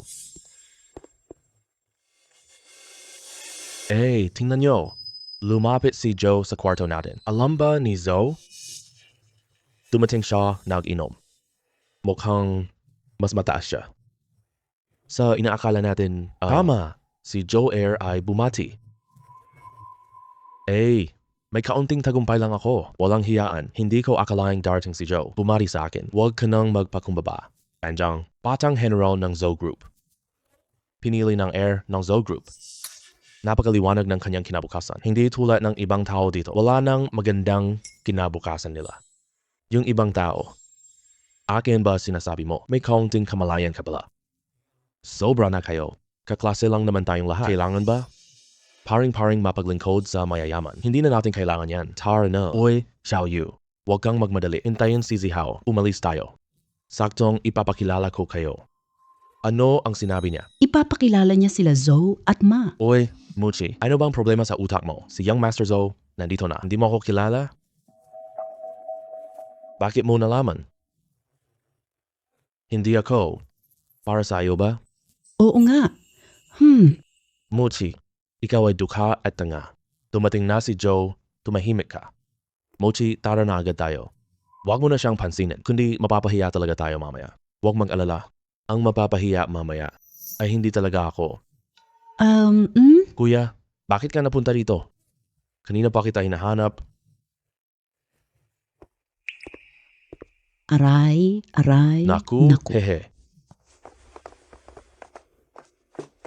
Tingnan nyo. Lumapit si Joe sa kwarto natin. Alam ba ni Zoe? Dumating siya, nag-inom. Mukhang mas mataas siya. Sa inaakala natin, tama, si Joe Air ay bumati. May kaunting tagumpay lang ako. Walang hiyaan. Hindi ko akalaing darating si Joe. Bumati sa akin. Huwag ka nang magpakumbaba. Anjang, batang general ng Zoe Group. Pinili ng Air ng Zoe Group. Napakaliwanag ng kanyang kinabukasan. Hindi tulad ng ibang tao dito. Wala nang magandang kinabukasan nila. Yung ibang tao, akin ba sinasabi mo? May kaunting kamalayan ka pala. Sobra na kayo. Kaklase lang naman tayong lahat. Kailangan ba? Paring-paring mapaglingkod sa mayayaman. Hindi na natin kailangan yan. Tara na. Oy, Xiaoyu. Huwag kang magmadali. Hintayin si Zihao. Umalis tayo. Saktong ipapakilala ko kayo. Ano ang sinabi niya? Ipapakilala niya sila Zoe at Ma. Oy, Muchi. Ano bang problema sa utak mo? Si Young Master Zoe, nandito na. Hindi mo ako kilala? Bakit mo nalaman? Hindi ako. Para sa iyo ba? Oo nga. Mochi, ikaw ay dukha at tanga. Dumating na si Joe, tumahimik ka. Mochi, tara na agad tayo. Huwag mo na siyang pansinin, kundi mapapahiya talaga tayo mamaya. Huwag mag-alala. Ang mapapahiya mamaya ay hindi talaga ako. Kuya, bakit ka napunta rito? Kanina pa kita hinahanap. Aray. Naku. Hehe.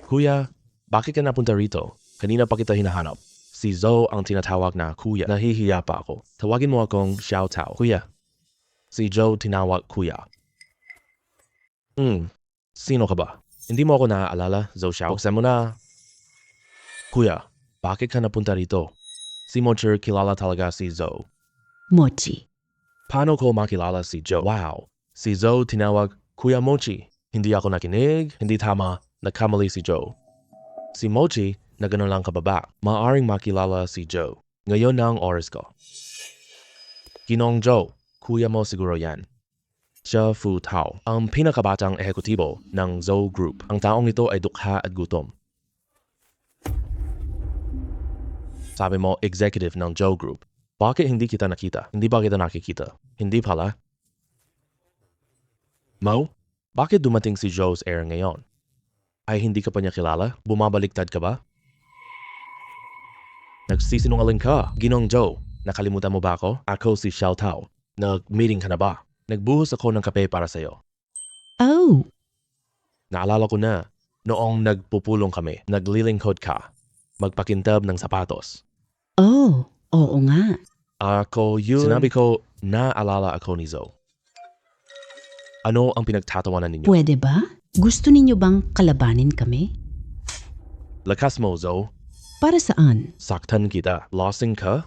Kuya, bakit ka napunta rito? Kanina pa kita hinahanap. Si Zoe ang tinatawag na kuya. Nahihiya pa ako. Tawagin mo akong Xiao Tao. Kuya. Si Joe tinawag kuya. Sino ka ba? Hindi mo ako naaalala, Zoe Xiao. Buksan mo na. Kuya, bakit ka napunta rito? Si Mochi kilala talaga si Zoe. Mochi. Paano ko makilala si Joe? Wow. Si Zoe tinawag Kuya Mochi. Hindi ako nakinig, hindi tama, nagkamali si Joe. Si Mochi, na gano'n lang kababa, maaaring makilala si Joe. Ngayon na ang oras ko. Ginong Joe, kuya mo siguro yan. Siya Fu Tao, ang pinakabatang ehekutibo ng Zoe Group. Ang taong ito ay dukha at gutom. Sabi mo, executive ng Zoe Group. Bakit hindi kita nakita? Hindi ba kita nakikita? Hindi pala. Mo, bakit dumating si Joe's heir ngayon? Ay hindi ka pa niya kilala? Bumabaliktad ka ba? Nagsisinungaling ka. Ginong Joe, nakalimutan mo ba ako? Ako si Xiao Tao. Nag-meeting ka na ba? Nagbuhos ako ng kape para sa'yo. Oh, Naalala ko na, noong nagpupulong kami, naglilingkod ka. Magpakintab ng sapatos. oo nga. Ako yun. Sinabi ko, naalala ako ni Zoe. Ano ang pinagtatawanan ninyo? Pwede ba? Gusto ninyo bang kalabanin kami? Lakas mo, Zoe. Para saan? Saktan kita. Lasing ka?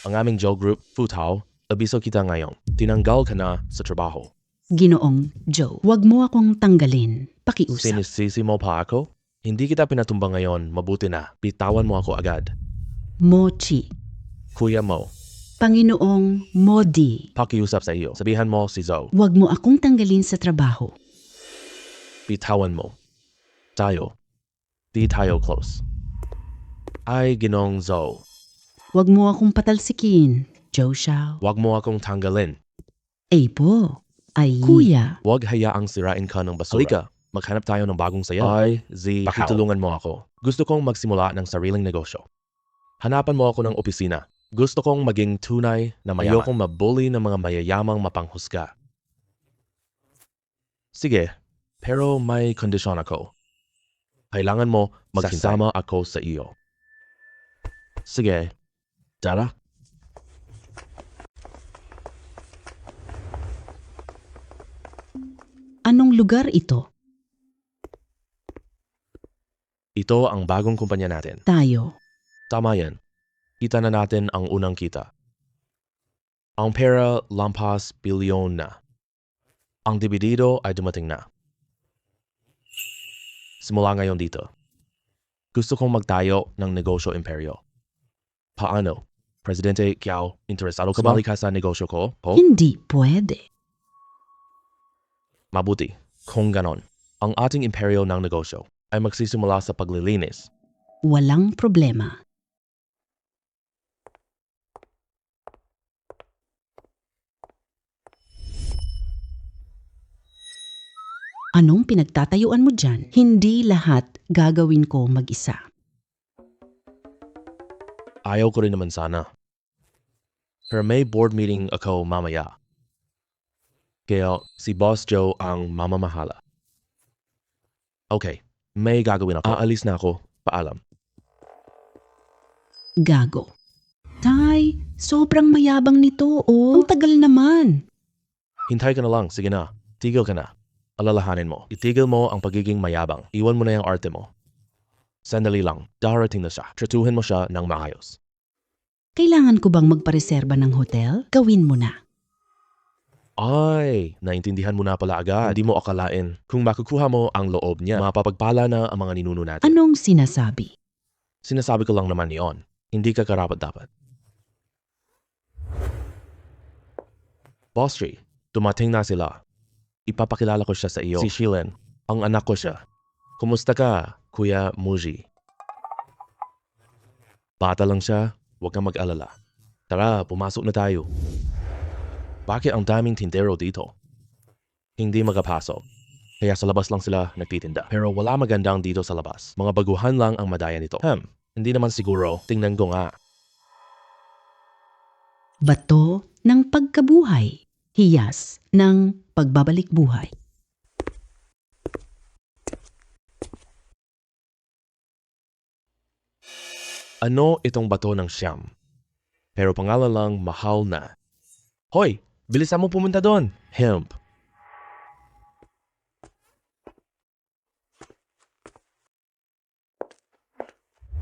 Ang aming Joe Group, Fu Tao, abiso kita ngayon. Tinanggal ka na sa trabaho. Ginoong Joe, wag mo akong tanggalin. Pakiusap. Sinisisi mo pa ako? Hindi kita pinatumba ngayon, mabuti na. Bitawan mo ako agad. Mochi. Kuya mo, Panginoong Modi. pakiusap sa iyo. Sabihan mo si Zoe. Wag mo akong tanggalin sa trabaho. Bitawan mo. Tayo. Di tayo close. Ay, Ginong Zoe. Wag mo akong patalsikin, Joe Xiao. Huwag mo akong tanggalin. Po. Ay, kuya. Huwag hayaang sirain ka ng basura. Halika, maghanap tayo ng bagong saya. Ay, tutulungan mo ako. Gusto kong magsimula ng sariling negosyo. Hanapan mo ako ng opisina. Gusto kong maging tunay na mayaman. Ayokong mabully ng mga mayayamang mapanghusga. Sige, pero may kondisyon ako. Kailangan mo magsasama ako sa iyo. Sige, Tara. Anong lugar ito? Ito ang bagong kumpanya natin. Tayo. Tama yan. Kita na natin ang unang kita. Ang pera lampas bilyon na. Ang dividido ay dumating na. Simula ngayon dito. Gusto kong magtayo ng negosyo imperyo. Paano? Presidente Kiao, interesado ka ba? Sumali ka sa negosyo ko? Po? Hindi pwede. Mabuti. Kung ganon, ang ating imperyo ng negosyo ay magsisimula sa paglilinis. Walang problema. Anong pinagtatayuan mo dyan? Hindi lahat gagawin ko mag-isa. Ayaw ko rin naman sana. Pero may board meeting ako mamaya. Kaya si Boss Joe ang mamamahala. Okay, may gagawin ako. Aalis na ako. Paalam. Gago. Tay, sobrang mayabang nito, oh. Ang tagal naman. Hintay ka na lang. Sige na. Tigil ka na. Alalahanin mo. Itigil mo ang pagiging mayabang. Iwan mo na yung arte mo. Sandali lang. Darating na siya. Tratuhin mo siya ng maayos. Kailangan ko bang magpareserba ng hotel? Gawin mo na. Ay, naintindihan mo na pala agad. Hindi mo akalain. Kung makukuha mo ang loob niya, mapapagpala na ang mga ninuno natin. Anong sinasabi? Sinasabi ko lang naman yon. Hindi ka karapat-dapat. Boss Tree, dumating na sila. Ipapakilala ko siya sa iyo. Si Shilen, ang anak ko siya. Kumusta ka, Kuya Muji? Bata lang siya, huwag kang mag-alala. Tara, pumasok na tayo. Bakit ang daming tindero dito? Hindi makapasok. Kaya sa labas lang sila nagtitinda. Pero wala magandang dito sa labas. Mga baguhan lang ang madaya nito. Hindi naman siguro. Tingnan ko nga. Bato ng pagkabuhay. Hiyas ng pagbabalik buhay. Ano itong bato ng siyam? Pero pangalan lang mahal na. Hoy! Bilisan mo pumunta doon. Hemp.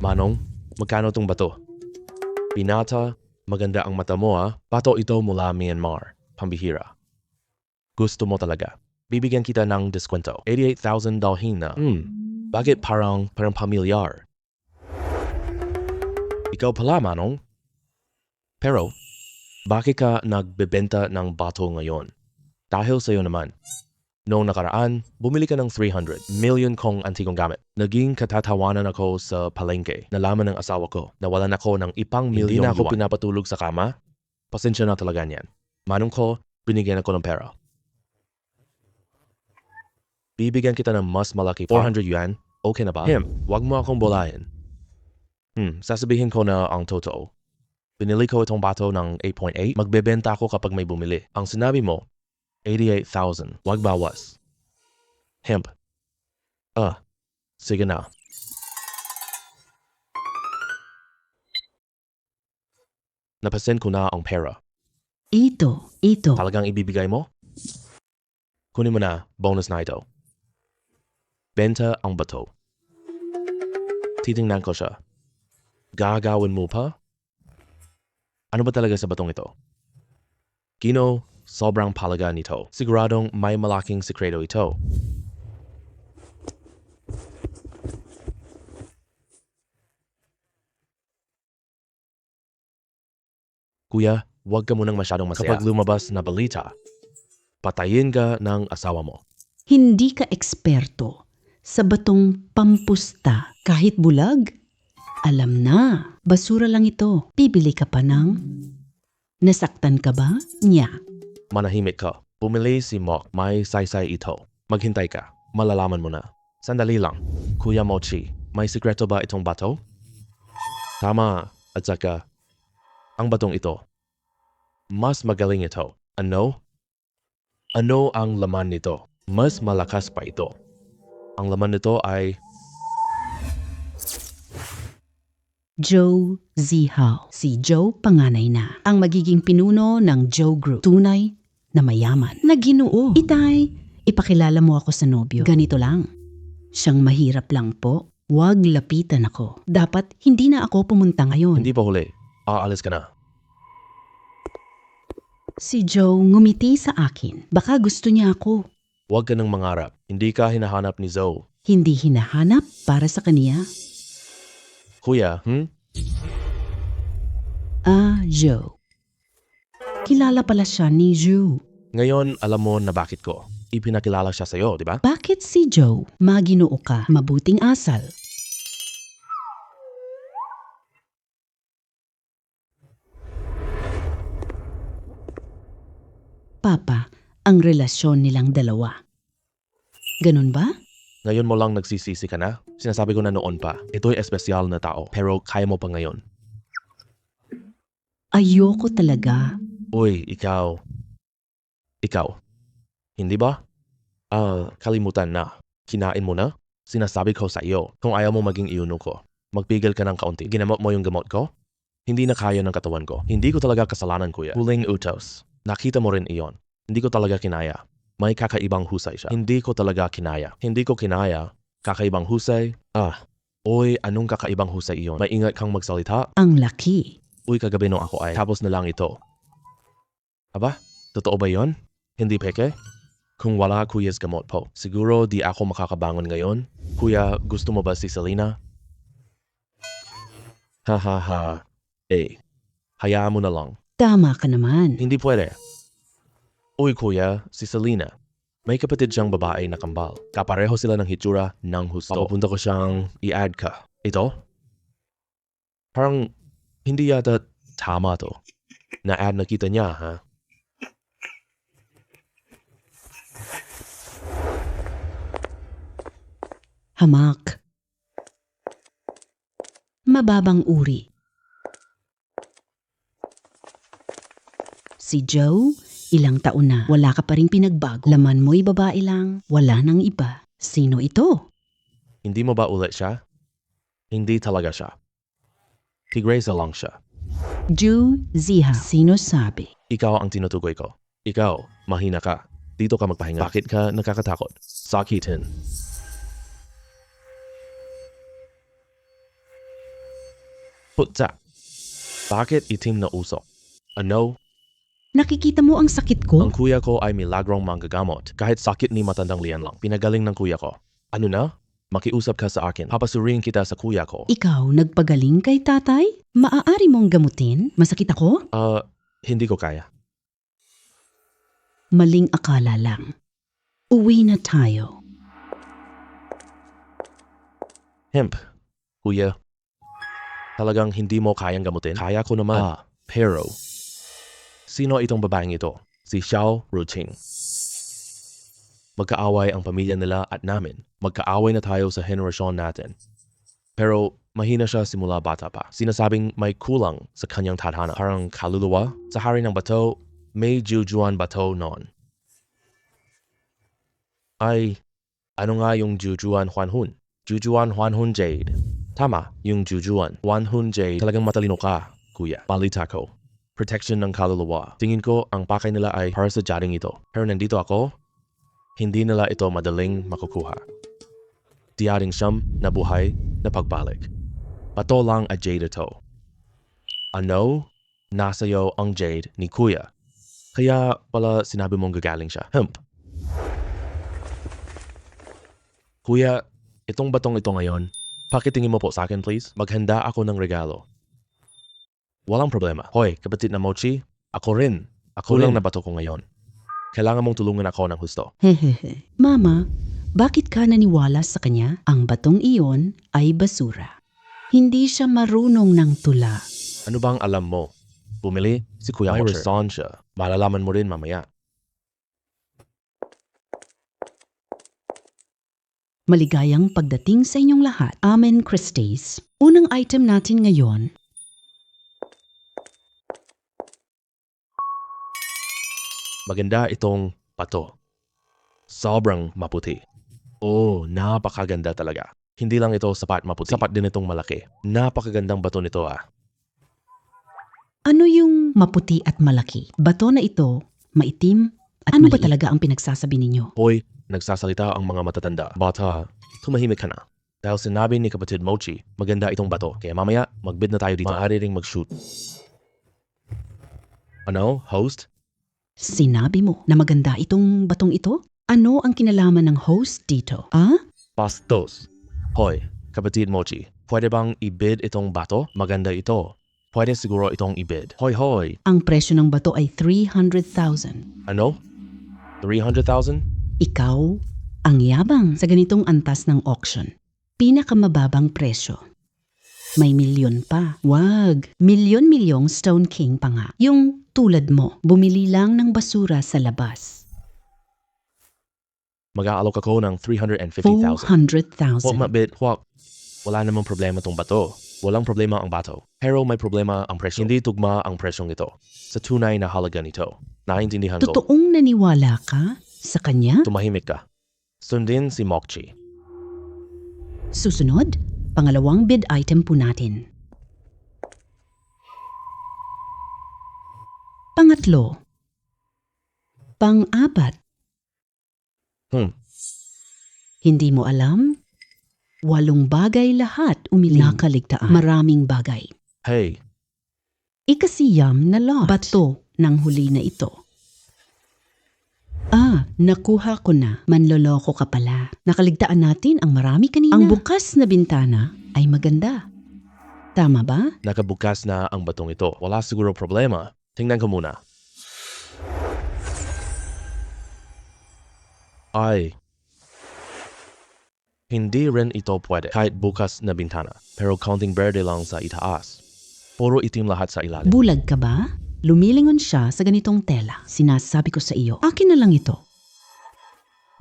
Manong, magkano tong bato? Pinata, maganda ang mata mo ha. Bato ito mula Myanmar. Pambihira. Gusto mo talaga. Bibigyan kita ng diskwento. 88,000 dalhin na. Bakit parang pamilyar? Ikaw pala, Manong. Pero, bakit ka nagbebenta ng bato ngayon? Dahil sa'yo naman. Noong nakaraan, bumili ka ng 300 million kong antigong gamit. Naging katatawanan ako sa palengke. Nalaman ng asawa ko. Nawalan ako ng ipang milyon. Hindi na ako pinapatulog sa kama. Pasensya na talaga niyan. Manong ko, binigyan ako ng pera. Bibigyan kita ng mas malaki 400 yuan. Okay na ba? Wag mo akong bolahin. Sasabihin ko na ang totoo. Binili ko itong bato ng 8.8. Magbebenta ako kapag may bumili. Ang sinabi mo, 88,000. Wag bawas. Sige na. Napasen ko na ang pera. Ito. Talagang ibibigay mo? Kunin mo na, bonus na ito. Benta ang bato. Titingnan ko siya. Gagawin mo pa? Ano ba talaga sa batong ito? Gino, sobrang palaga nito. Siguradong may malaking sekreto ito. Kuya, huwag ka munang masyadong masaya. Kapag lumabas na balita, patayin ka ng asawa mo. Hindi ka eksperto sa batong pampusta kahit bulag. Alam na, basura lang ito. Bibili ka pa ng... Nasaktan ka ba? Nya. Manahimik ka. Bumili si Mok. May saysay ito. Maghintay ka. Malalaman mo na. Sandali lang. Kuya Mochi, may sikreto ba itong bato? Tama. At saka, ang batong ito. Mas magaling ito. Ano? Ano ang laman nito? Mas malakas pa ito. Ang laman nito ay... Joe Zihao. Si Joe panganay na. Ang magiging pinuno ng Joe Group. Tunay na mayaman. Naginoo. Itay, ipakilala mo ako sa nobyo. Ganito lang. Siyang mahirap lang po. Huwag lapitan ako. Dapat hindi na ako pumunta ngayon. Hindi pa huli. Aalis ka na. Si Joe ngumiti sa akin. Baka gusto niya ako. Huwag ka nang mangarap. Hindi ka hinahanap ni Zoe. Hindi hinahanap para sa kaniya. Kuya, Joe. Kilala pala siya ni Joe. Ngayon, alam mo na bakit ko. Ipinakilala siya sa'yo, di ba? Bakit si Joe? Maginoo ka, mabuting asal. Papa, ang relasyon nilang dalawa. Ganun ba? Ngayon mo lang nagsisisi ka na? Sinasabi ko na noon pa. Ito'y espesyal na tao, pero kaya mo pa ngayon. Ayoko talaga. Uy, ikaw. Ikaw. Hindi ba? Kalimutan na. Kinain mo na? Sinasabi ko sa iyo, kung ayaw mo maging iuno ko, magpigil ka ng kaunti. Ginamot mo yung gamot ko? Hindi na kaya ng katawan ko. Hindi ko talaga kasalanan, kuya. Huling utos. Nakita mo rin iyon. Hindi ko talaga kinaya. May kakaibang husay siya. Hindi ko talaga kinaya. Hindi ko kinaya. Kakaibang husay? Uy, anong kakaibang husay iyon? Maingat kang magsalita? Ang laki. Uy, kagabi nung ako ay tapos na lang ito. Aba, totoo ba yon? Hindi peke? Kung wala kuya's gamot po, siguro di ako makakabangon ngayon. Kuya, gusto mo ba si Selena? Ha. Hayaan mo na lang. Tama ka naman. Hindi pwede. Uy kuya, si Selena. May kapatid siyang babae na kambal. Kapareho sila ng hitsura ng husto. Papunta ko siyang i-add ka. Ito? Parang hindi yata tama to. Na-add na kita niya, ha? Hamak. Mababang uri. Si Joe, ilang taon na, wala ka pa rin pinagbago. Laman mo'y babae lang, wala nang iba. Sino ito? Hindi mo ba ulit siya? Hindi talaga siya. Tigresa lang siya. Joe Zihao. Sino sabi? Ikaw ang tinutukoy ko. Ikaw, mahina ka. Dito ka magpahinga. Bakit ka nakakatakot? Sakitin. Putsa. Bakit itim na usok? Ano? Nakikita mo ang sakit ko? Ang kuya ko ay milagrong manggagamot. Kahit sakit ni matandang liyan lang. Pinagaling ng kuya ko. Ano na? Makiusap ka sa akin. Papasurin kita sa kuya ko. Ikaw nagpagaling kay tatay? Maaari mong gamutin? Masakit ako? Hindi ko kaya. Maling akala lang. Uwi na tayo. Hemp. Kuya. Talagang hindi mo kayang gamutin? Kaya ko naman. Pero. Sino itong babaeng ito? Si Xiao Ruqing. Magkaaway ang pamilya nila at namin. Magkaaway na tayo sa henerasyon natin. Pero mahina siya simula bata pa. Sinasabing may kulang sa kanyang tadhana. Parang kaluluwa. Sa hari ng bato, may jujuan bato noon. Ay, ano nga yung jujuan Huanhun? Jujuan Huanhun Jade. Tama, yung jujuan Huanhun Jade. Talagang matalino ka, kuya. Balita ko. Protection ng kaluluwa. Tingin ko ang pakay nila ay para sa jaring ito. Pero nandito ako, hindi nila ito madaling makukuha. Diyaring siyam na buhay na pagbalik. Pato lang a Jade ito. Ano? Nasa iyo ang Jade ni kuya. Kaya pala sinabi mong gagaling siya. Kuya, itong batong ito ngayon, pakitingin mo po sa akin please. Maghanda ako ng regalo. Walang problema. Hoy, kapatid na Mochi, ako rin. Ako lang na bato ko ngayon. Kailangan mong tulungan ako ng husto. Hehehe. Mama, bakit ka naniwala sa kanya? Ang batong iyon ay basura. Hindi siya marunong ng tula. Ano bang alam mo? Bumili si Kuya May reason siya. Malalaman mo rin mamaya. Maligayang pagdating sa inyong lahat. Amen, Christies. Unang item natin ngayon. Maganda itong pato. Sobrang maputi. Oh, napakaganda talaga. Hindi lang ito sapat maputi. Sapat din itong malaki. Napakagandang bato nito ah. Ano yung maputi at malaki? Bato na ito, maitim at ano ba talaga ang pinagsasabi ninyo? Hoy, nagsasalita ang mga matatanda. Bata, tumahimik ka na. Dahil sinabi ni kapatid Mochi, maganda itong bato. Kaya mamaya, magbid na tayo dito. Maaari ring mag-shoot. Ano, host? Sinabi mo na maganda itong batong ito? Ano ang kinalaman ng host dito? Ah? Bastos. Hoy, kapatid Mochi, pwede bang i-bid itong bato? Maganda ito. Pwede siguro itong i-bid. Hoy, hoy. Ang presyo ng bato ay 300,000. Ano? 300,000? Ikaw ang yabang sa ganitong antas ng auction. Pinakamababang presyo. May milyon pa. Wag, milyon-milyong Stone King pa nga. Yung tulad mo, bumili lang ng basura sa labas. Mag-aalok ako ng 350,000. 400,000. Huwag mabid, huwag. Wala namang problema tong bato. Walang problema ang bato. Pero may problema ang presyo. Hindi tugma ang presyong ito. Sa tunay na halaga nito. Naintindihan ko. Totoong naniwala ka sa kanya? Tumahimik ka. Sundin si Mokchi. Susunod, pangalawang bid item po natin. Pangatlo. Pang-apat. Hindi mo alam? 8 bagay lahat umiling. Nakaligtaan. Maraming bagay. Hey, Ikasiyam na lot. Bato ng huli na ito. Nakuha ko na. Manloloko ka pala. Nakaligtaan natin ang marami kanina. Ang bukas na bintana ay maganda. Tama ba? nakabukas na ang batong ito. Wala siguro problema. Tingnan ko muna. Ay. Hindi rin ito pwede kahit bukas na bintana. Pero counting berde lang sa itaas. Puro itim lahat sa ilalim. Bulag ka ba? Lumilingon siya sa ganitong tela. Sinasabi ko sa iyo, akin na lang ito.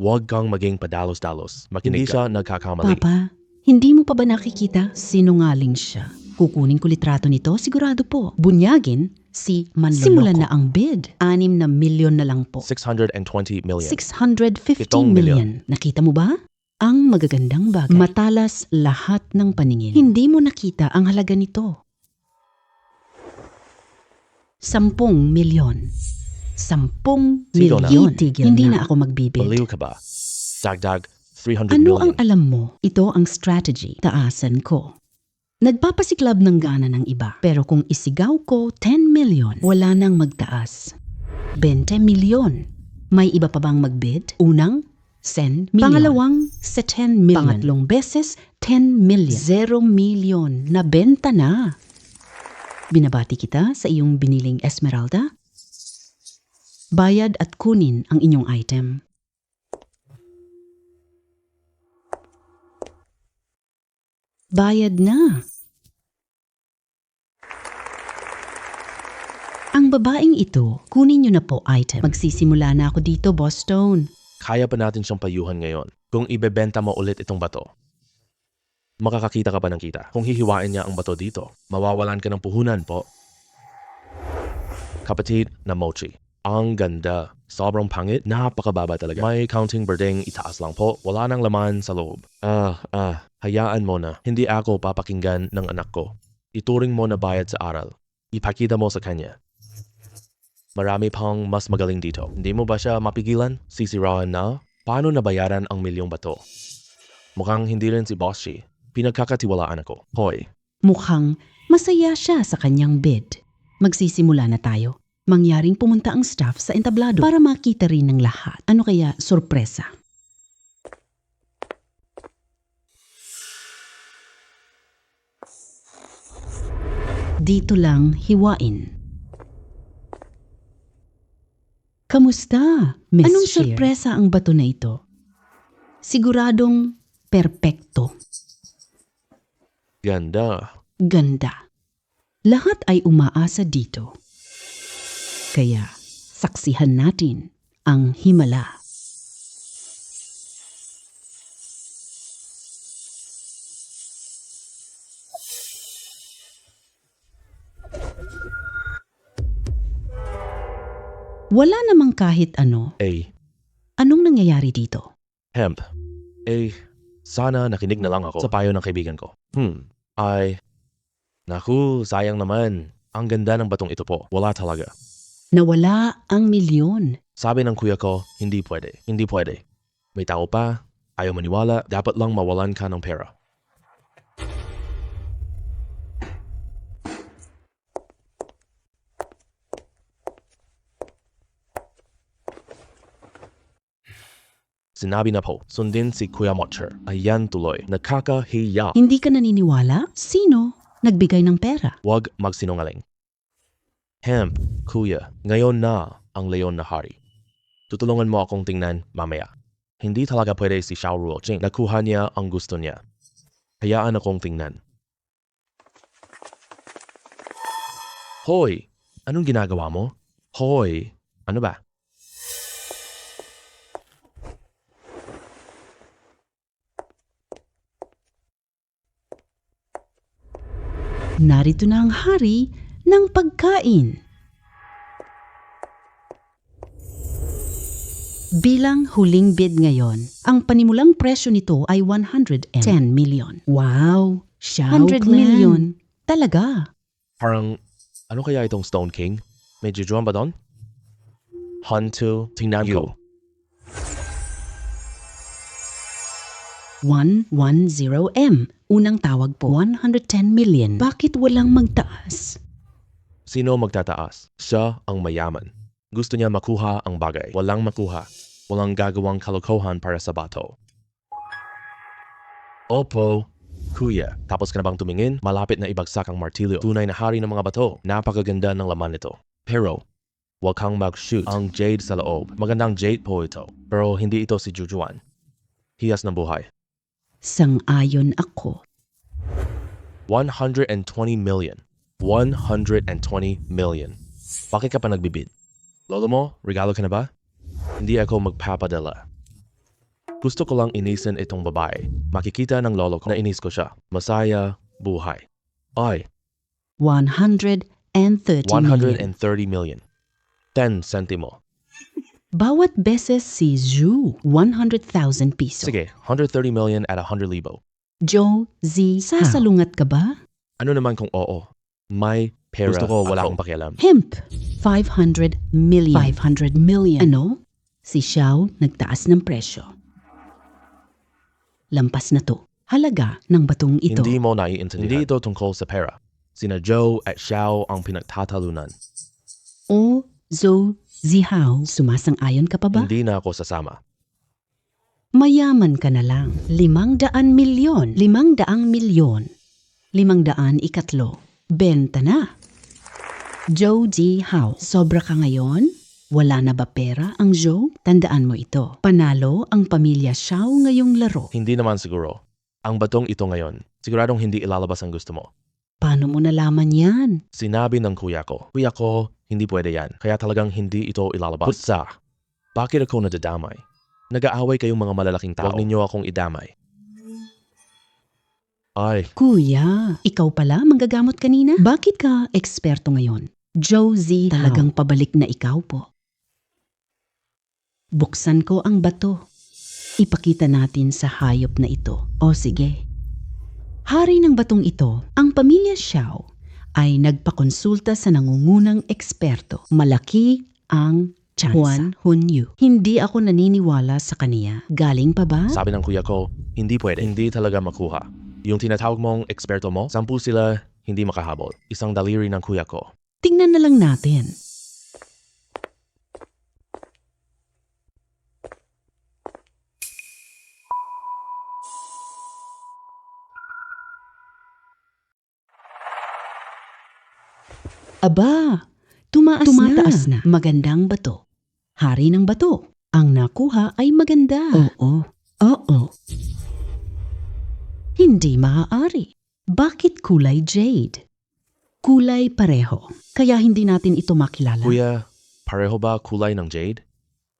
Huwag kang maging padalos-dalos. Makinig ka. Hindi siya nagkakamali. Papa, hindi mo pa ba nakikita? Sinungaling siya. Kukunin ko litrato nito, sigurado po. Bunyagin, si Manloloko. Simulan na ang bid. 6 na milyon na lang po. 620 million. 650 7 million. Nakita mo ba? Ang magagandang bagay. Matalas lahat ng paningin. Hindi mo nakita ang halaga nito. 10 milyon. 10 Sige na. milyon. Hindi na ako magbibid. Baliw ka ba? Dagdag 300 Ano million. ang alam mo? Ito ang strategy. Taasan ko. Nagpapasiklab ng gana ng iba. Pero kung isigaw ko 10 million, wala nang magtaas. 20 milyon. May iba pa bang magbid? Unang, 10 million. Pangalawang, sa 10 million. Pangatlong beses, 10 million. 0 million. Nabenta na. Binabati kita sa iyong biniling Esmeralda. Bayad at kunin ang inyong item. Bayad na. Ang babaeng ito, kunin niyo na po item. Magsisimula na ako dito, Boss Stone. Kaya pa natin siyang payuhan ngayon. Kung ibebenta mo ulit itong bato, makakakita ka pa ng kita. Kung hihiwain niya ang bato dito, mawawalan ka ng puhunan po. Kapatid na Mochi. Ang ganda. Sobrang pangit. Napakababa talaga. May counting birding itaas lang po. Wala nang laman sa loob. Hayaan mo na. Hindi ako papakinggan ng anak ko. Ituring mo na bayad sa aral. Ipakita mo sa kanya. Marami pang mas magaling dito. Hindi mo ba siya mapigilan? Sisirahan na? Paano nabayaran ang milyong bato? Mukhang hindi rin si Bossy. Pinagkakatiwalaan ako. Hoy. Mukhang masaya siya sa kanyang bid. Magsisimula na tayo. Mangyaring pumunta ang staff sa entablado para makita rin ng lahat. Ano kaya sorpresa? Dito lang hiwain. Kamusta, Miss Anong Shear? sorpresa ang bato na ito? Siguradong perpekto. Ganda. Ganda. Lahat ay umaasa dito. Kaya, saksihan natin ang himala. Wala namang kahit ano. A. Anong nangyayari dito? Hemp. A. Sana nakinig na lang ako sa payo ng kaibigan ko. Naku, sayang naman. Ang ganda ng batong ito po. Wala talaga. Nawala ang milyon. Sabi ng kuya ko, hindi pwede. Hindi pwede. May tao pa, ayaw maniwala, dapat lang mawalan ka ng pera. Sinabi na po, sundin si Kuya Motcher. Ayan tuloy, nakakahiya. Hindi ka naniniwala? Sino nagbigay ng pera? Huwag magsinungaling. Hemp, kuya, ngayon na ang leon na hari. Tutulungan mo akong tingnan mamaya. Hindi talaga pwede si Xiao Ruoqing. Nakuha niya ang gusto niya. Hayaan akong tingnan. Hoy! Anong ginagawa mo? Hoy! Ano ba? Narito na ang hari ng pagkain. Bilang huling bid ngayon, ang panimulang presyo nito ay 110 million. Wow! Xiao 100 Clan. million. Talaga? Parang, ano kaya itong Stone King? May jujuan ba doon? Hantu, tingnan ko. 110M. Unang tawag po, 110 million. Bakit walang magtaas? Sino magtataas? Siya ang mayaman. Gusto niya makuha ang bagay. Walang makuha. Walang gagawang kalokohan para sa bato. Opo, kuya. Tapos ka na bang tumingin? Malapit na ibagsak ang martilyo. Tunay na hari ng mga bato. Napakaganda ng laman nito. Pero, wag kang mag-shoot. Ang jade sa loob. Magandang jade po ito. Pero hindi ito si Jujuan. Hiyas ng buhay. Sang-ayon ako. 120 million. 120 million. Bakit ka pa nagbibid? Lolo mo, regalo ka na ba? Hindi ako magpapadala. Gusto ko lang inisin itong babae. Makikita ng lolo ko na inis ko siya. Masaya, buhay. Ay, 130 million. 130 million. 10 sentimo. Bawat beses si Zhu, 100,000 piso. Sige, 130 million at 100,000. Joe Z. Sasalungat ka ba? Ano naman kung oo? May pera. Gusto ko wala akong pakialam. Hemp, 500 million. 500 million. Ano? Si Xiao nagtaas ng presyo. Lampas na to. Halaga ng batong ito. Hindi mo naiintindihan. Hindi ito tungkol sa pera. Sina Joe at Xiao ang pinagtatalunan. O Zhou Zihao, sumasang-ayon ka pa ba? Hindi na ako sasama. Mayaman ka na lang. 500 milyon. 500 milyon. 500 ikatlo. Benta na. Zhou Zihao, sobra ka ngayon? Wala na ba pera ang Zhou? Tandaan mo ito. Panalo ang pamilya Xiao ngayong laro. Hindi naman siguro. Ang batong ito ngayon, siguradong hindi ilalabas ang gusto mo. Paano mo nalaman yan? Sinabi ng kuya ko, hindi pwede yan. Kaya talagang hindi ito ilalabas. Putsa, bakit ako nadadamay? Nag-aaway kayong mga malalaking tao. Huwag ninyo akong idamay. Ay, Kuya, ikaw pala manggagamot kanina? Bakit ka eksperto ngayon? Josie, talagang pabalik na ikaw po. Buksan ko ang bato. Ipakita natin sa hayop na ito. O sige. Hari ng batong ito, ang pamilya Xiao ay nagpakonsulta sa nangungunang eksperto. Malaki ang tsansa. Juan Hunyu. Hindi ako naniniwala sa kaniya. Galing pa ba? sabi ng kuya ko, hindi pwede. Hindi talaga makuha. Yung tinatawag mong eksperto mo, 10 sila, hindi makahabol. Isang daliri ng kuya ko. Tingnan na lang natin. Aba, tumataas na. Magandang bato. Hari ng bato. Ang nakuha ay maganda. Oo. Hindi maaari. Bakit kulay jade? Kulay pareho. Kaya hindi natin ito makilala. Kuya, pareho ba kulay ng jade?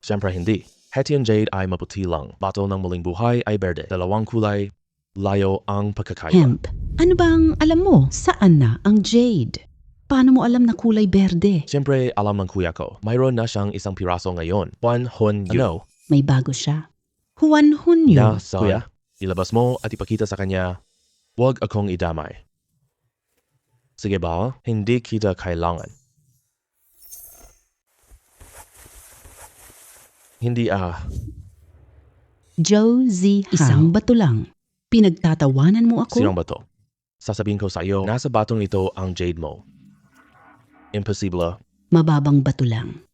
Siyempre hindi. Hetian jade ay maputi lang. Bato ng muling buhay ay berde. Dalawang kulay, layo ang pagkakaiba. Hemp, ano bang alam mo? Saan na ang jade? Paano mo alam na kulay berde? Siyempre, alam ng kuya ko. Mayroon na siyang isang piraso ngayon. Juan Hunyu. Ano? May bago siya. Juan Hunyo. Kuya, Ilabas mo at ipakita sa kanya, huwag akong idamay. Sige ba? Hindi kita kailangan. Hindi Zhou Zihao. Isang bato lang. Pinagtatawanan mo ako? Sinong bato? Sasabihin ko sa iyo, nasa batong ito ang jade mo. Imposible. Mababang bato lang.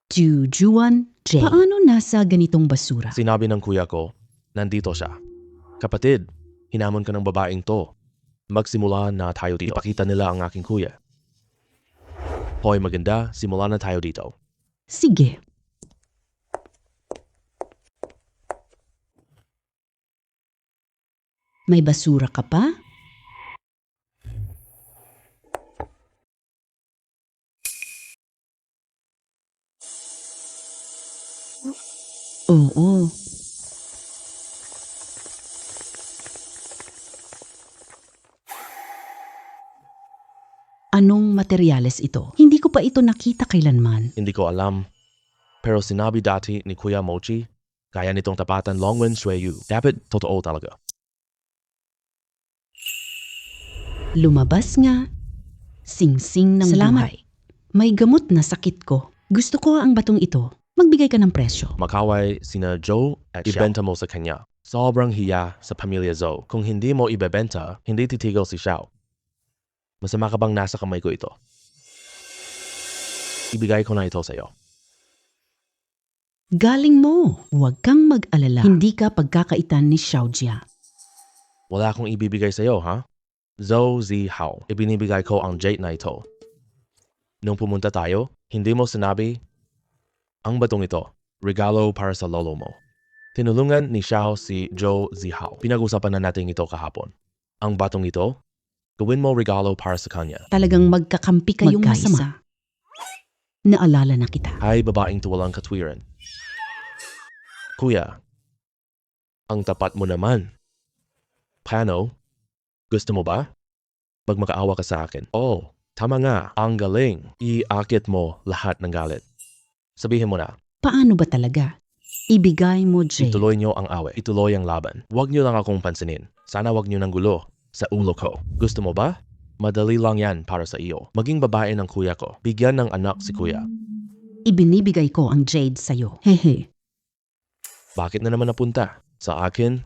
Jujuan Jade. Paano nasa ganitong basura? Sinabi ng kuya ko, nandito siya. Kapatid, hinamon ka ng babaeng to. Magsimula na tayo dito. Ipakita nila ang aking kuya. Hoy maganda, simula na tayo dito. Sige. May basura ka pa? Oo. Anong materyales ito? Hindi ko pa ito nakita kailanman. Hindi ko alam. Pero sinabi dati ni Kuya Mochi, kaya nitong tapatan Longwen Shueyu. Dapat totoo talaga. Lumabas nga. Sing-sing ng buhay. May gamot na sakit ko. Gusto ko ang batong ito. Magbigay ka ng presyo. Makaway sina Joe at ibenta mo sa kanya. Sobrang hiya sa pamilya Zhou. Kung hindi mo ibebenta, hindi titigil si Xiao. Masama ka bang nasa kamay ko ito? Ibigay ko na ito sa iyo. Galing mo. Huwag kang mag-alala. Hindi ka pagkakaitan ni Xiaojia. Wala akong ibibigay sa iyo, ha? Zhou Zihao. Ibinibigay ko ang jade na ito. Nung pumunta tayo, hindi mo sinabi, ang batong ito, regalo para sa lolo mo. Tinulungan ni Xiao si Zhou Zihao. Pinag-usapan na natin ito kahapon. Ang batong ito, gawin mo regalo para sa kanya. Talagang magkakampi kayong masama. Naalala na kita. Ay, babaeng tuwalang katwiran. Kuya, ang tapat mo naman. Paano? Gusto mo ba? Magmakaawa ka sa akin. Oh, tama nga. Ang galing. Iakit mo lahat ng galit. Sabihin mo na. Paano ba talaga? Ibigay mo, Jade. Ituloy niyo ang away. Ituloy ang laban. Huwag niyo lang akong pansinin. Sana huwag niyo ng gulo sa ulo ko. Gusto mo ba? Madali lang yan para sa iyo. Maging babae ng kuya ko. Bigyan ng anak si kuya. Ibinibigay ko ang Jade sa'yo. Hehe. Bakit na naman napunta? Sa akin?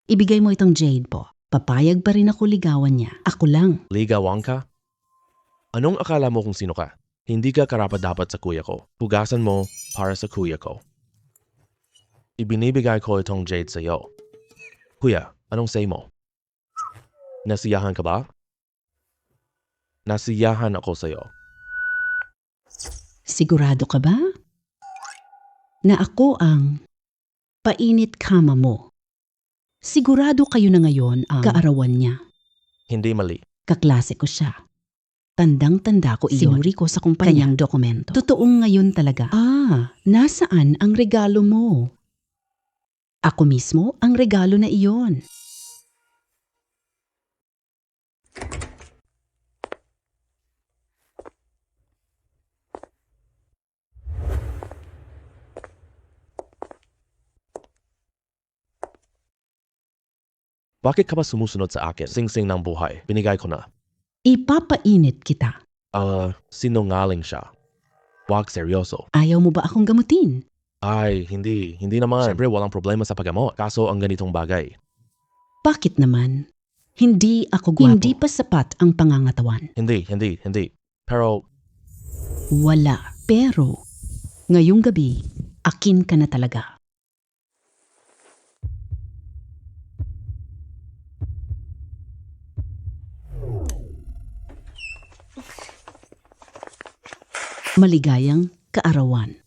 Ibigay mo itong Jade po. Papayag pa rin ako ligawan niya. Ako lang. Ligawan ka? Anong akala mo kung sino ka? Hindi ka karapat-dapat sa kuya ko. Hugasan mo para sa kuya ko. Ibinibigay ko itong jade sa iyo. Kuya, anong say mo? Nasiyahan ka ba? Nasiyahan ako sa iyo. Sigurado ka ba? Na ako ang painit kama mo. Sigurado kayo na ngayon ang kaarawan niya. Hindi mali. Kaklase ko siya. Tandang-tanda ko iyon. Sinuri ko sa kumpanyang dokumento. Totoong ngayon talaga. Nasaan ang regalo mo? Ako mismo ang regalo na iyon. Bakit ka ba sumusunod sa akin? Sing-sing ng buhay. Binigay ko na. Ipapainit kita. Sinungaling siya. Huwag seryoso. Ayaw mo ba akong gamutin? Ay, hindi. Hindi naman. Siyempre, walang problema sa paggamot. Kaso ang ganitong bagay. Bakit naman? Hindi ako gwapo. Hindi pa sapat ang pangangatawan. Hindi. Pero, Wala. Pero, ngayong gabi, akin ka na talaga. Maligayang kaarawan.